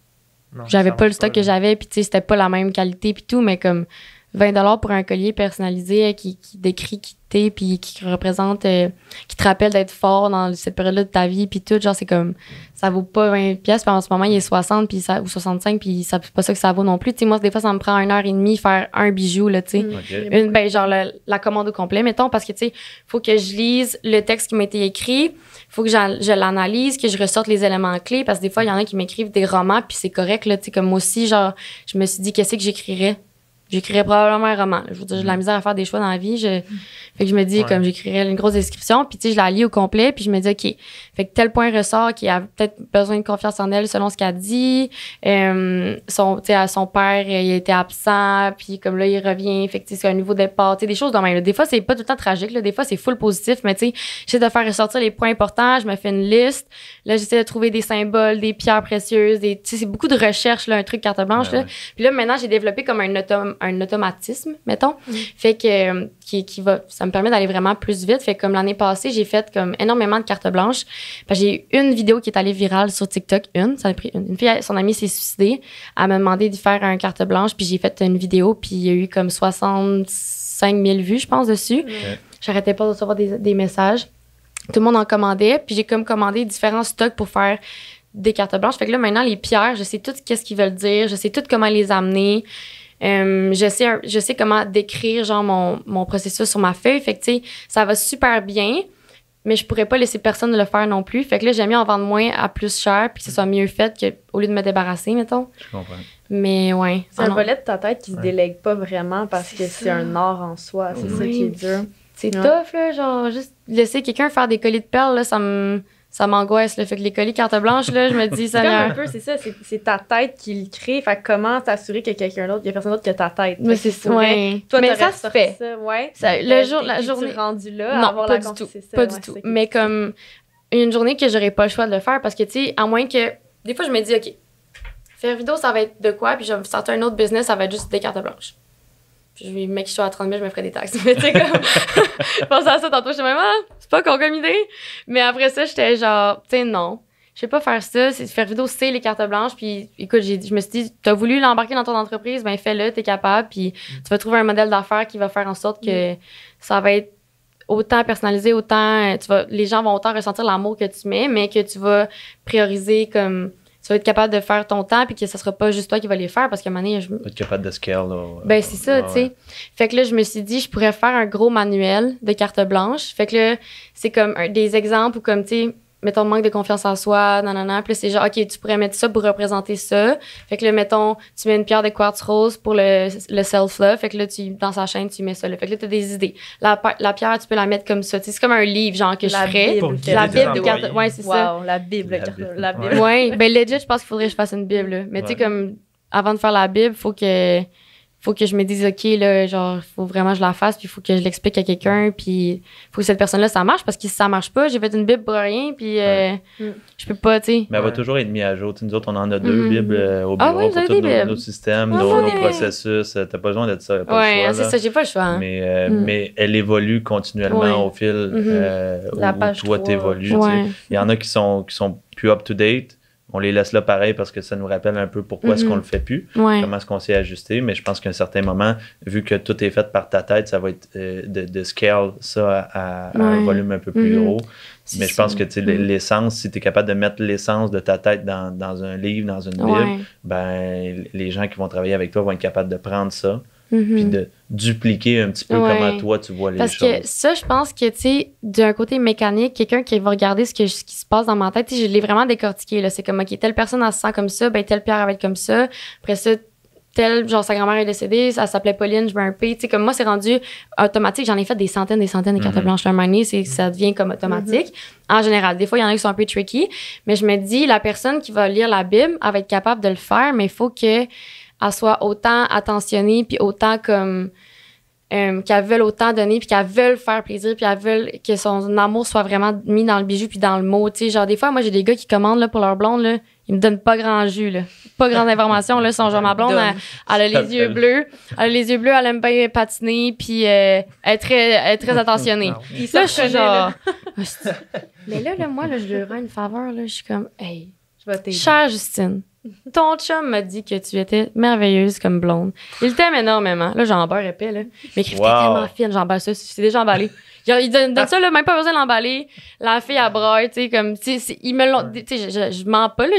Non, j'avais pas le stock que j'avais, puis tu sais, c'était pas la même qualité, puis tout, mais comme 20 $ pour un collier personnalisé qui décrit qui t'es, puis qui représente, qui te rappelle d'être fort dans cette période-là de ta vie, puis tout, genre, c'est comme, ça vaut pas 20$, puis en ce moment, il est 60, puis ou 65, puis c'est pas ça que ça vaut non plus. Tu sais, moi, des fois, ça me prend 1h30 faire un bijou, là, tu sais. Okay. Genre, la commande au complet, mettons, parce que, tu sais, faut que je lise le texte qui m'a été écrit, faut que je l'analyse, que je ressorte les éléments clés, parce que des fois, il y en a qui m'écrivent des romans, puis c'est correct, là, tu sais, comme moi aussi, genre, je me suis dit, qu'est-ce que j'écrirais? J'écrirais probablement un roman. Je veux dire, j'ai de la misère à faire des choix dans la vie. Fait que je me dis, comme j'écrirais une grosse description, puis tu sais, je la lis au complet, puis je me dis, OK, fait que tel point ressort qu'il a peut-être besoin de confiance en elle selon ce qu'elle dit. Son père, il était absent, puis comme là, il revient. Fait que c'est un nouveau départ. Tu sais, des choses de même. Des fois, c'est pas tout le temps tragique. Là. Des fois, c'est full positif, mais tu sais, j'essaie de faire ressortir les points importants. Je me fais une liste. Là, j'essaie de trouver des symboles, des pierres précieuses. Tu sais, c'est beaucoup de recherche, là, un truc carte blanche. Là. Puis là, maintenant, j'ai développé comme un automatisme, mettons. Fait que ça me permet d'aller vraiment plus vite. Fait que comme l'année passée, j'ai fait comme énormément de cartes blanches. J'ai eu une vidéo qui est allée virale sur TikTok. Ça a pris une fille, son amie s'est suicidée. Elle m'a demandé de faire un carte blanche, puis j'ai fait une vidéo, puis il y a eu comme 65 000 vues, je pense, dessus. J'arrêtais pas de recevoir des messages. Tout le monde en commandait, puis j'ai comme commandé différents stocks pour faire des cartes blanches. Fait que là, maintenant, les pierres, je sais tout qu'est-ce qu'ils veulent dire, je sais tout comment les amener. Je sais comment décrire genre mon processus sur ma feuille. Fait que tu sais, ça va super bien, mais je pourrais pas laisser personne le faire non plus. Fait que là, j'aime mieux en vendre moins à plus cher puis que ce soit mieux fait qu'au lieu de me débarrasser, mettons. Je comprends. Mais ouais. C'est un volet de ta tête qui se délègue pas vraiment parce que c'est un art en soi. C'est ça qui est dur. C'est tough, là. Genre, juste laisser quelqu'un faire des colliers de perles, là, ça m'angoisse, là. Fait que les colliers carte blanche, là, je me dis, ça un peu, c'est ça, c'est ta tête qui le crée. Fait que comment t'assurer que quelqu'un d'autre, il y a personne d'autre que ta tête. Mais c'est ça, ouais. Toi, mais ça se fait. Ça, la journée. rendu là, non, avoir pas du tout. Pas du tout. Mais comme une journée que j'aurais pas le choix de le faire parce que, tu sais, à moins que. Des fois, je me dis, OK, faire vidéo, ça va être de quoi? Puis je vais sortir un autre business, ça va être juste des cartes blanches. Puis je vais, mec, je suis à 30 000, je me ferais des taxes. Mais tu sais, comme. Je pensais à ça tantôt, j'étais même, c'est pas con comme idée. Mais après ça, j'étais genre, tu sais, non. Je vais pas faire ça. Faire vidéo, c'est les cartes blanches. Puis écoute, je me suis dit, t'as voulu l'embarquer dans ton entreprise, ben fais-le, t'es capable. Puis tu vas trouver un modèle d'affaires qui va faire en sorte que ça va être autant personnalisé, autant. Les gens vont autant ressentir l'amour que tu mets, mais que tu vas prioriser comme. Tu vas être capable de faire ton temps puis que ça sera pas juste toi qui vas les faire parce qu'à un moment donné, Tu vas être capable de scale, là. Ben, c'est ça, tu sais. Fait que là, je me suis dit, je pourrais faire un gros manuel de cartes blanches. Fait que là, c'est comme des exemples où, comme, tu sais, mettons, manque de confiance en soi, nanana. Puis là, c'est genre, OK, tu pourrais mettre ça pour représenter ça. Fait que là, mettons, tu mets une pierre de quartz rose pour le self-love. Fait que là, dans sa chaîne, tu mets ça là. Fait que là, t'as des idées. La pierre, tu peux la mettre comme ça. C'est comme un livre, genre, que je ferais. La Bible de cartes. Ouais, c'est ça. Wow, la Bible. Ouais, ben legit, je pense qu'il faudrait que je fasse une Bible, là. Mais tu sais, comme, avant de faire la Bible, faut que je me dise, OK, là, genre, faut vraiment que je la fasse, puis il faut que je l'explique à quelqu'un, puis faut que cette personne-là, ça marche, parce que si ça marche pas, j'ai fait une Bible pour rien, puis je peux pas, tu sais. Mais elle va toujours être mise à jour. T'sais, nous autres, on en a 2 Bibles au bureau pour tous nos systèmes, nos processus. T'as pas besoin de ça. Ouais, c'est ça, j'ai pas le choix. Hein. Mais elle évolue continuellement au fil où toi, t'évolues. Il y en a qui sont plus up-to-date. On les laisse là pareil parce que ça nous rappelle un peu pourquoi est-ce qu'on le fait plus, comment est-ce qu'on s'est ajusté. Mais je pense qu'à un certain moment, vu que tout est fait par ta tête, ça va être de scale ça à un volume un peu plus gros. Mais je pense que l'essence, si tu es capable de mettre l'essence de ta tête dans un livre, dans une Bible, ben les gens qui vont travailler avec toi vont être capables de prendre ça. Puis de dupliquer un petit peu comment toi tu vois les choses. Parce que ça, je pense que, tu sais, d'un côté mécanique, quelqu'un qui va regarder ce qui se passe dans ma tête, je l'ai vraiment décortiqué, là. C'est comme, OK, telle personne, elle se sent comme ça, ben telle pierre, elle va être comme ça. Après ça, genre, sa grand-mère est décédée, elle s'appelait Pauline, je mets un P. Tu sais, comme moi, c'est rendu automatique. J'en ai fait des centaines de cartes blanches un moment donné, ça devient comme automatique. En général, des fois, il y en a qui sont un peu tricky, mais je me dis, la personne qui va lire la Bible, elle va être capable de le faire, mais il faut que elle soit autant attentionnée, puis autant comme qu'elle veut autant donner, puis qu'elle veut faire plaisir, puis qu'elle veut que son amour soit vraiment mis dans le bijou puis dans le mot. Tu sais, genre des fois, moi, j'ai des gars qui commandent là, pour leur blonde, là, ils me donnent pas grand jus, là. Pas grande information, là. Son genre, ma blonde, elle a les yeux bleus. Elle aime bien patiner, puis elle est très attentionnée. Là, je suis genre... Mais là, moi, là, je lui rends une faveur, là. Je suis comme, hey, chère Justine, ton chum m'a dit que tu étais merveilleuse comme blonde. Il t'aime énormément. Là, j'en beurre épais, là. Mais t'es tellement fine, j'emballe ça. C'est déjà emballé. Il donne ça, là, même pas besoin de l'emballer. La fille, elle braille, tu sais, comme, tu sais, ils me l'ont, tu sais, je mens pas, là,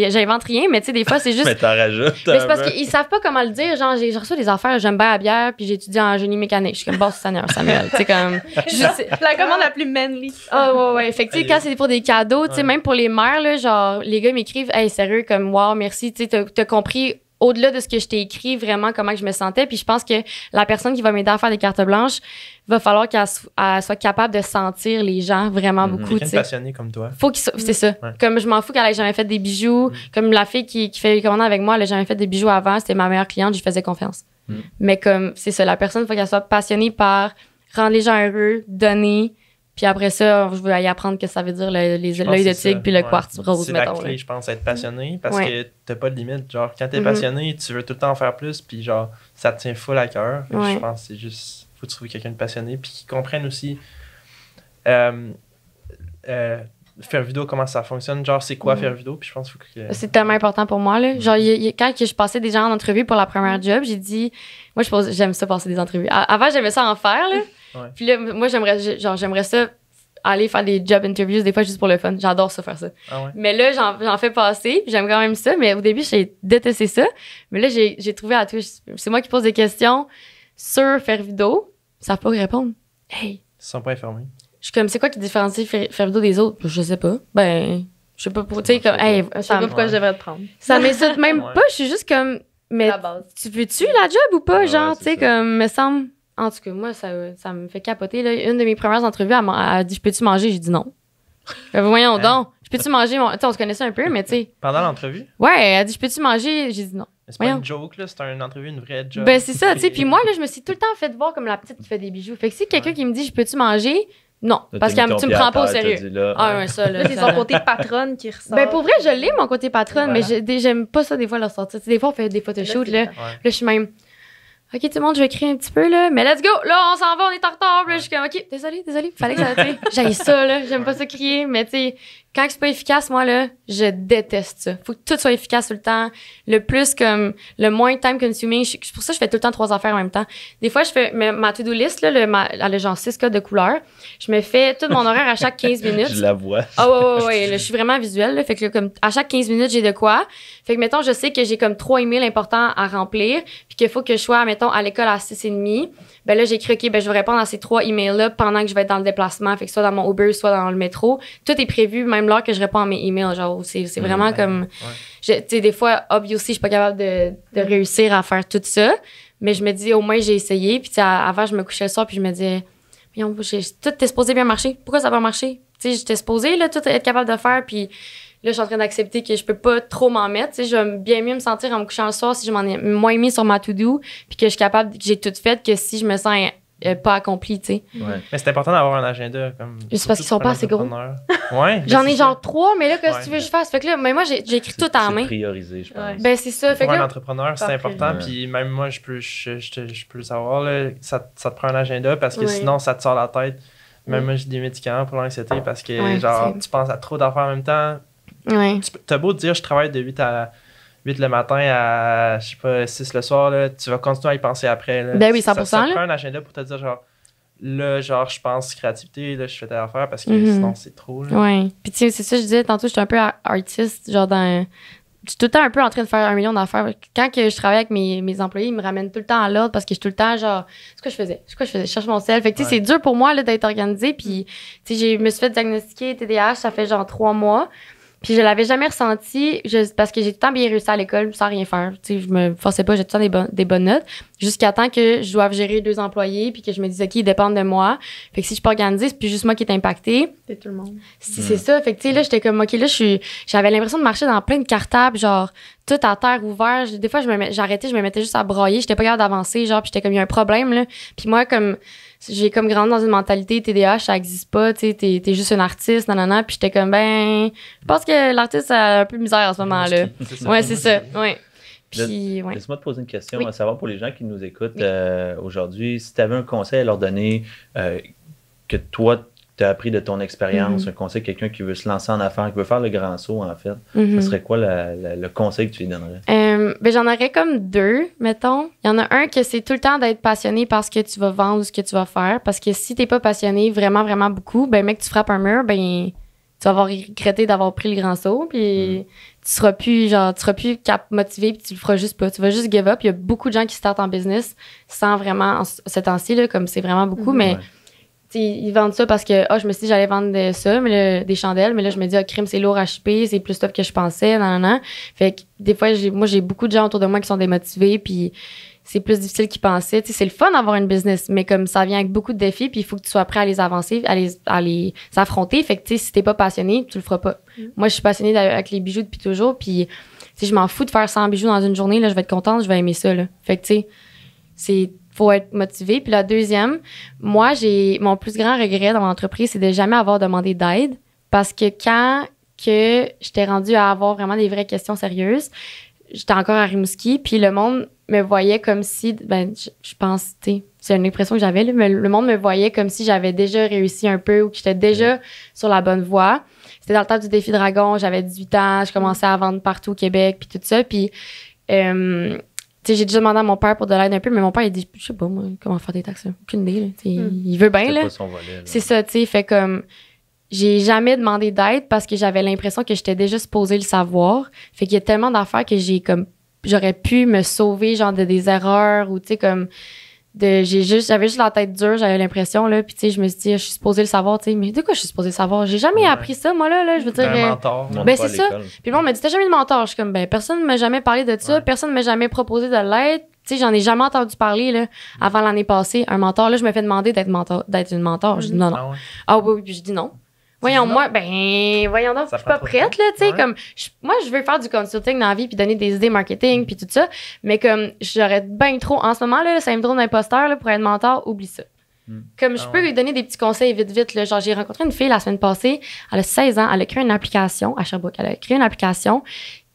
j'invente rien, mais tu sais, des fois, c'est juste. Mais t'en rajoutes. Mais c'est parce qu'ils savent pas comment le dire. Genre, j'ai reçu des affaires, j'aime bien la bière, puis j'étudie en génie mécanique. Je suis comme, boss, Seigneur, Samuel, tu sais, comme. La commande la plus manly. Ouais. Fait que, tu sais, quand c'est pour des cadeaux, tu sais, même pour les mères, là, genre, les gars m'écrivent, hey, sérieux, comme, wow, merci, tu sais, t'as compris au-delà de ce que je t'ai écrit, vraiment comment que je me sentais. Puis je pense que la personne qui va m'aider à faire des cartes blanches, va falloir qu'elle soit capable de sentir les gens vraiment beaucoup. Quelqu'un passionné comme toi. C'est ça. Ouais. Comme je m'en fous qu'elle ait jamais fait des bijoux. Comme la fille qui fait les commandes avec moi, elle a jamais fait des bijoux avant. C'était ma meilleure cliente, je lui faisais confiance. Mais comme, c'est ça, la personne, il faut qu'elle soit passionnée par rendre les gens heureux, donner. Puis après ça, je vais y apprendre que ça veut dire l'œil de tigre puis le quartz rose, mettons. C'est la clé, je pense, être passionné parce que t'as pas de limite. Genre, quand t'es passionné, tu veux tout le temps en faire plus puis genre, ça te tient full à cœur. Je pense que c'est juste, faut trouver quelqu'un de passionné puis qui comprenne aussi faire vidéo, comment ça fonctionne. Genre, c'est quoi faire vidéo? Puis je pense que... C'est tellement important pour moi, là. Genre, quand je passais des gens en entrevue pour la première job, j'ai dit... Moi, j'aime ça passer des entrevues. Avant, j'aimais ça en faire, là. Ouais. Puis là, moi, j'aimerais ça aller faire des job interviews des fois juste pour le fun. J'adore ça, faire ça. Ah ouais. Mais là, j'en fais passer, puis j'aime quand même ça. Mais au début, j'ai détesté ça. Mais là, j'ai trouvé à tout. C'est moi qui pose des questions sur faire vidéo. Ils savent pas y répondre. Hey! Ils sont pas informés. Je suis comme, c'est quoi qui différencie faire vidéo des autres? Je sais pas. Ben, je sais pas. Tu sais, comme, hey, je sais pas pourquoi je devrais te prendre. Ça m'insulte même pas. Je suis juste comme, mais tu veux-tu la job ou pas? Genre, tu sais, comme, me semble. En tout cas, moi, ça me fait capoter. Là. Une de mes premières entrevues, elle a dit, je peux-tu manger? J'ai dit non. Voyons donc. Je peux-tu manger? Tu sais, on se connaissait un peu, mais tu sais. Pendant l'entrevue? Ouais, elle a dit, je peux-tu manger? J'ai dit non. Mais c'est pas une joke, là. C'est une entrevue, une vraie job. Ben, c'est ça, tu sais. Puis moi, là, je me suis tout le temps fait voir comme la petite qui fait des bijoux. Fait que si quelqu'un qui me dit, je peux-tu manger? Non, parce que tu me prends pas au sérieux. Ouais, ça, là. C'est son côté patronne qui ressort. Ben, pour vrai, je l'ai, mon côté patronne, mais j'aime pas ça, des fois, leur sortir. Des fois, on fait des photoshoots, là. Là, je suis même. OK, tout le monde, je vais écrire un petit peu, là. Mais let's go! Là, on s'en va, on est en retard. Là, je suis comme, OK, désolé. Fallait que ça, tu sais. J'aille ça, là. J'aime pas ça crier. Mais, tu sais, quand c'est pas efficace, moi, là, je déteste ça. Faut que tout soit efficace tout le temps. Le plus, comme, le moins time consuming. Pour ça, je fais tout le temps 3 affaires en même temps. Des fois, je fais ma to-do list, là, elle a genre 6 codes de couleurs. Je me fais tout mon horaire à chaque 15 minutes. Je la vois. Ah, ouais. Là, je suis vraiment visuelle, là. Fait que, là, comme, à chaque 15 minutes, j'ai de quoi. Fait que, mettons, je sais que j'ai comme 3 emails importants à remplir. Puis qu'il faut que je sois, mettons, à l'école à 6h30. Ben là, j'ai écrit, OK, ben je vais répondre à ces 3 emails-là pendant que je vais être dans le déplacement. Fait que soit dans mon Uber, soit dans le métro. Tout est prévu, même même l'heure que je réponds à mes emails. Genre, c'est vraiment comme... Tu sais, des fois, obviously, je suis pas capable de réussir à faire tout ça. Mais je me dis, au moins, j'ai essayé. Puis, avant, je me couchais le soir, puis je me disais, tout est supposé bien marcher. Pourquoi ça va marcher? Tu sais, j'étais supposée, là, tout être capable de faire. Puis là, je suis en train d'accepter que je peux pas trop m'en mettre. Tu sais, je vais bien mieux me sentir en me couchant le soir si je m'en ai moins mis sur ma to-do. Puis que je suis capable, que j'ai tout fait, que si je me sens pas accompli, tu sais. Ouais. Mais c'est important d'avoir un agenda. Comme, c'est parce qu'ils sont pas assez gros. Ouais, j'en ai genre 3, mais là, qu'est-ce que tu veux que je fasse? Fait que là, mais moi, j'ai écrit tout en main. C'est prioriser, je pense. Ouais. Ben, c'est ça. Pour un entrepreneur, c'est important. Puis même moi, je peux le savoir. Là, ça te prend un agenda parce que sinon, ça te sort la tête. Même moi, j'ai des médicaments pour l'anxiété parce que tu penses à trop d'affaires en même temps. Ouais. T'as beau te dire, je travaille de 8 le matin à, je sais pas, 6 le soir, là, tu vas continuer à y penser après. Là. Ben oui, 100%. Ça te prend un agenda pour te dire, je pense créativité, là, je fais telle affaire parce que sinon, c'est trop. Là. Ouais. Puis tu sais, c'est ça, je disais, tantôt, j'étais un peu artiste, genre dans... Je suis tout le temps un peu en train de faire 1 million d'affaires. Quand que je travaille avec mes employés, ils me ramènent tout le temps à l'ordre parce que je suis tout le temps genre, c'est quoi je faisais? Je cherche mon sel. Fait que tu sais, c'est dur pour moi là, d'être organisée. Puis tu sais, je me suis fait diagnostiquer TDAH, ça fait genre 3 mois. Puis je l'avais jamais ressenti parce que j'ai tout le temps bien réussi à l'école sans rien faire. Tu sais, je me forçais pas, j'ai tout le temps des bonnes notes. Jusqu'à temps que je doive gérer 2 employés puis que je me dise, OK, ils dépendent de moi. Fait que si je suis pas organisée, c'est plus juste moi qui est impactée. C'est tout le monde. C'est ça. Fait que tu sais, là, j'étais comme, OK, là, j'avais l'impression de marcher dans plein de cartables, genre, tout à terre ouvert. Des fois, j'arrêtais, je me mettais juste à broyer. J'étais pas capable d'avancer, genre, puis j'étais comme, il y a un problème, là. Puis moi, comme, j'ai comme grandi dans une mentalité TDAH, ça existe pas, tu sais, t'es juste un artiste, nanana. Puis j'étais comme, je pense que l'artiste a un peu misère à ce moment-là. Ouais, c'est ça. Ouais. Puis, laisse-moi te poser une question, à savoir pour les gens qui nous écoutent aujourd'hui, si tu avais un conseil à leur donner que toi, tu as appris de ton expérience, un conseil de quelqu'un qui veut se lancer en affaires, qui veut faire le grand saut, en fait, ce serait quoi le conseil que tu lui donnerais? J'en aurais comme 2, mettons. Il y en a un que c'est tout le temps d'être passionné par ce que tu vas vendre ou ce que tu vas faire. Parce que si t'es pas passionné vraiment, vraiment beaucoup, mec, tu frappes un mur, tu vas avoir regretté d'avoir pris le grand saut, puis tu seras plus motivé, puis tu le feras juste pas. Tu vas juste give up. Il y a beaucoup de gens qui startent en business sans vraiment, ce temps-ci, là, comme c'est vraiment beaucoup, mais ils vendent ça parce que je me suis dit j'allais vendre ça, mais des chandelles, mais là je me dis crime, c'est lourd à shipper, c'est plus tough que je pensais, nan. Fait que des fois j'ai beaucoup de gens autour de moi qui sont démotivés, puis c'est plus difficile qu'ils pensaient. Tu sais, c'est le fun d'avoir une business, mais comme ça vient avec beaucoup de défis, puis il faut que tu sois prêt à les avancer, à les affronter. Fait que tu sais, si t'es pas passionné, tu le feras pas. Moi, je suis passionnée avec les bijoux depuis toujours, puis tu sais, je m'en fous de faire 100 bijoux dans une journée, là, je vais être contente, je vais aimer ça, là. Fait que tu sais, faut être motivé. Puis la deuxième, moi, mon plus grand regret dans mon entreprise, c'est de jamais avoir demandé d'aide, parce que quand que j'étais rendue à avoir vraiment des vraies questions sérieuses, j'étais encore à Rimouski, puis le monde me voyait comme si, je pense, tu sais, c'est une impression que j'avais, là, mais le monde me voyait comme si j'avais déjà réussi un peu ou que j'étais déjà sur la bonne voie. C'était dans le temps du défi Dragon, j'avais 18 ans, je commençais à vendre partout au Québec, puis tout ça, puis tu sais, j'ai déjà demandé à mon père pour de l'aide un peu, mais mon père, il dit, je sais pas, moi, comment faire des taxes, aucune idée, là. Il veut bien, là. Pas son volet, là. C'est ça, tu sais, fait comme, j'ai jamais demandé d'aide parce que j'avais l'impression que j'étais déjà supposée le savoir. Fait qu'il y a tellement d'affaires que j'aurais pu me sauver, genre, de des erreurs ou, tu sais, comme, j'avais juste la tête dure, j'avais l'impression, là, puis tu sais, je me suis dit, je suis supposée le savoir, tu sais, mais de quoi je suis supposée le savoir? J'ai jamais appris ça, moi, là, je veux dire. Un mentor. C'est ça. Puis le monde m'a dit, t'as jamais de mentor? Je suis comme, personne ne m'a jamais parlé de ça, personne ne m'a jamais proposé de l'aide. Tu sais, j'en ai jamais entendu parler, là, avant l'année passée. Un mentor, là, je me fais demander d'être une mentor. Je dis non. Ah oui, puis je dis non. Voyons, moi, voyons donc, je suis pas prête, là, tu sais, comme, moi, je veux faire du consulting dans la vie puis donner des idées marketing puis tout ça, mais comme, j'aurais bien trop, en ce moment, là, le syndrome d'imposteur, là, pour être mentor, oublie ça. Comme, je peux lui donner des petits conseils vite, là, genre, j'ai rencontré une fille la semaine passée, elle a 16 ans, elle a créé une application, à Sherbrooke, elle a créé une application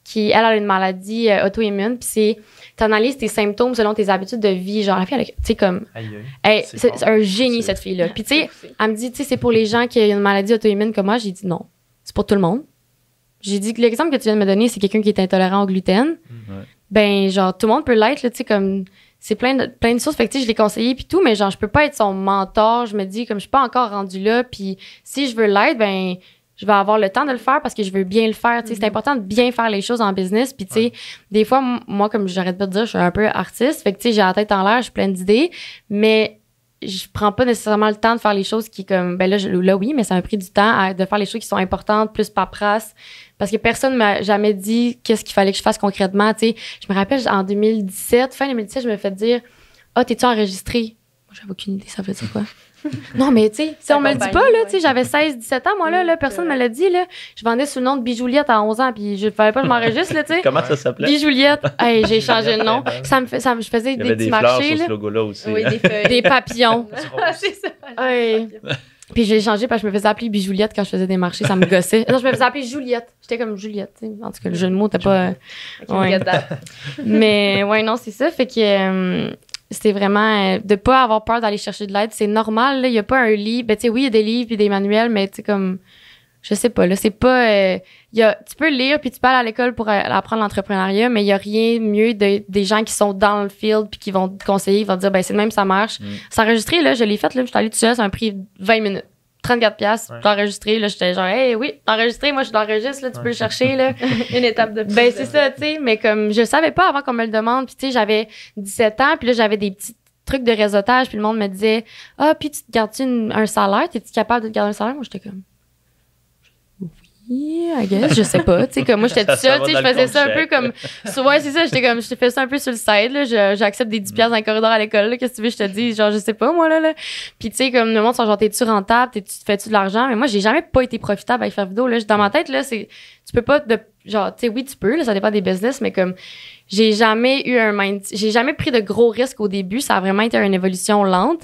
qui, elle a une maladie auto-immune, puis c'est, t'analyses tes symptômes selon tes habitudes de vie. Genre, la fille, tu sais, comme. C'est un génie, cette fille-là. Puis, tu sais, elle me dit, tu sais, c'est pour les gens qui ont une maladie auto-immune comme moi. J'ai dit non. C'est pour tout le monde. J'ai dit que l'exemple que tu viens de me donner, c'est quelqu'un qui est intolérant au gluten. Genre, tout le monde peut l'être, là, tu sais, comme. C'est plein de sources. Fait que, tu sais, je l'ai conseillé, puis tout, mais genre, je peux pas être son mentor. Je me dis, comme, je suis pas encore rendue là, puis si je veux l'être, je vais avoir le temps de le faire parce que je veux bien le faire. C'est important de bien faire les choses en business. Puis, tu sais, des fois, moi, comme j'arrête pas de dire, je suis un peu artiste. Fait que, tu sais, j'ai la tête en l'air, je suis pleine d'idées. Mais je prends pas nécessairement le temps de faire les choses qui, comme, ben là, oui, mais ça m'a pris du temps de faire les choses qui sont importantes, plus paperasse, parce que personne m'a jamais dit qu'est-ce qu'il fallait que je fasse concrètement, tu sais. Je me rappelle, en 2017, fin 2017, je me fait dire, t'es-tu enregistré? Moi, j'avais aucune idée, ça veut dire quoi? Non, mais tu sais, si on me le dit pas, là, tu sais, j'avais 16-17 ans, moi, là, personne me l'a dit, là. Je vendais sous le nom de Bijouliette à 11 ans, puis je fallait pas que je m'enregistre, là, tu sais. Comment ça s'appelait? Bijouliette. Hey, j'ai changé le nom. Je faisais des petits marchés, là. Il y avait des fleurs sur ce logo-là aussi. Oui, des feuilles. Des papillons. C'est ça. Ouais. Puis j'ai changé parce que je me faisais appeler Bijouliette quand je faisais des marchés, ça me gossait. Non, je me faisais appeler Juliette. J'étais comme Juliette, tu sais. En tout cas, le jeu de mots, t'as pas... Ouais. Mais ouais, non, c'est ça. Fait que... c'était vraiment de pas avoir peur d'aller chercher de l'aide. C'est normal, là. Il y a pas un livre. Ben, tu sais, oui, il y a des livres et des manuels, mais tu sais, comme, je sais pas, là. C'est pas, tu peux lire puis tu peux aller à l'école pour apprendre l'entrepreneuriat, mais il y a rien mieux des gens qui sont dans le field puis qui vont te conseiller, ils vont te dire, ben, c'est le même, ça marche. S'enregistrer, là, je l'ai fait, là. Je suis allée tout seul, ça m'a pris 20 minutes. 34$, pour enregistrer, là, j'étais genre, hey, oui, enregistrer, moi, je l'enregistre, là, tu peux le chercher, là. Une étape de plus. Ben, c'est ça, tu sais, mais comme, je savais pas avant qu'on me le demande, puis tu sais, j'avais 17 ans, puis là, j'avais des petits trucs de réseautage, puis le monde me disait, puis tu te gardes-tu un salaire? T'es-tu capable de te garder un salaire? Moi, j'étais comme, oui, I guess, je sais pas, tu sais, comme moi, j'étais toute seule, tu sais, je faisais ça un peu comme, ouais, c'est ça, j'étais comme, je fais ça un peu sur le side, là, j'accepte des 10$ dans le corridor à l'école, là, qu'est-ce que tu veux, je te dis, genre, je sais pas, moi, là. Puis, tu sais, comme, le monde sont genre, t'es-tu rentable, fais-tu de l'argent, mais moi, j'ai jamais pas été profitable avec faire vidéo, là, dans ma tête, là, tu peux pas, genre, tu sais, oui, tu peux, là, ça dépend des business, mais comme, j'ai jamais pris de gros risques au début, ça a vraiment été une évolution lente.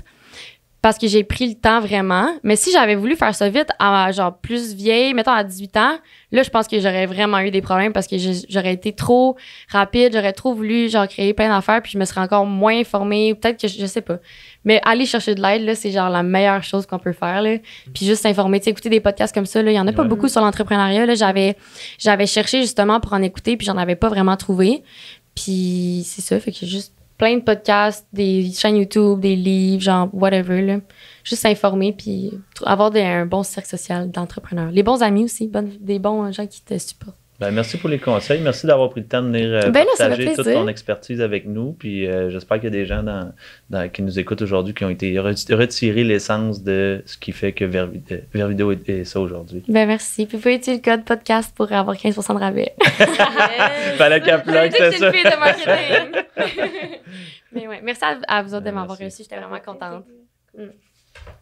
Parce que j'ai pris le temps vraiment. Mais si j'avais voulu faire ça vite, à genre plus vieille, mettons à 18 ans, là, je pense que j'aurais vraiment eu des problèmes parce que j'aurais été trop rapide, j'aurais trop voulu genre créer plein d'affaires, puis je me serais encore moins informée. Peut-être que je sais pas. Mais aller chercher de l'aide, là, c'est genre la meilleure chose qu'on peut faire, là. Puis juste s'informer, tu sais, écouter des podcasts comme ça, là. Il y en a pas beaucoup sur l'entrepreneuriat, là. J'avais cherché justement pour en écouter, puis j'en avais pas vraiment trouvé. Puis c'est ça, fait que juste plein de podcasts, des chaînes YouTube, des livres, genre whatever, là. Juste s'informer puis avoir un bon cercle social d'entrepreneurs. Les bons amis aussi, des bons gens qui te supportent. Ben, merci pour les conseils. Merci d'avoir pris le temps de venir partager toute ton expertise avec nous. Puis j'espère qu'il y a des gens qui nous écoutent aujourd'hui qui ont été retirés l'essence de ce qui fait que Vervidéo est ça aujourd'hui. Ben merci. Puis vous pouvez utiliser le code podcast pour avoir 15% de rabais. Fallait qu'elle plug, c'est ça. Une fille de marketing. Mais ouais, merci à vous autres de m'avoir reçu. J'étais vraiment contente.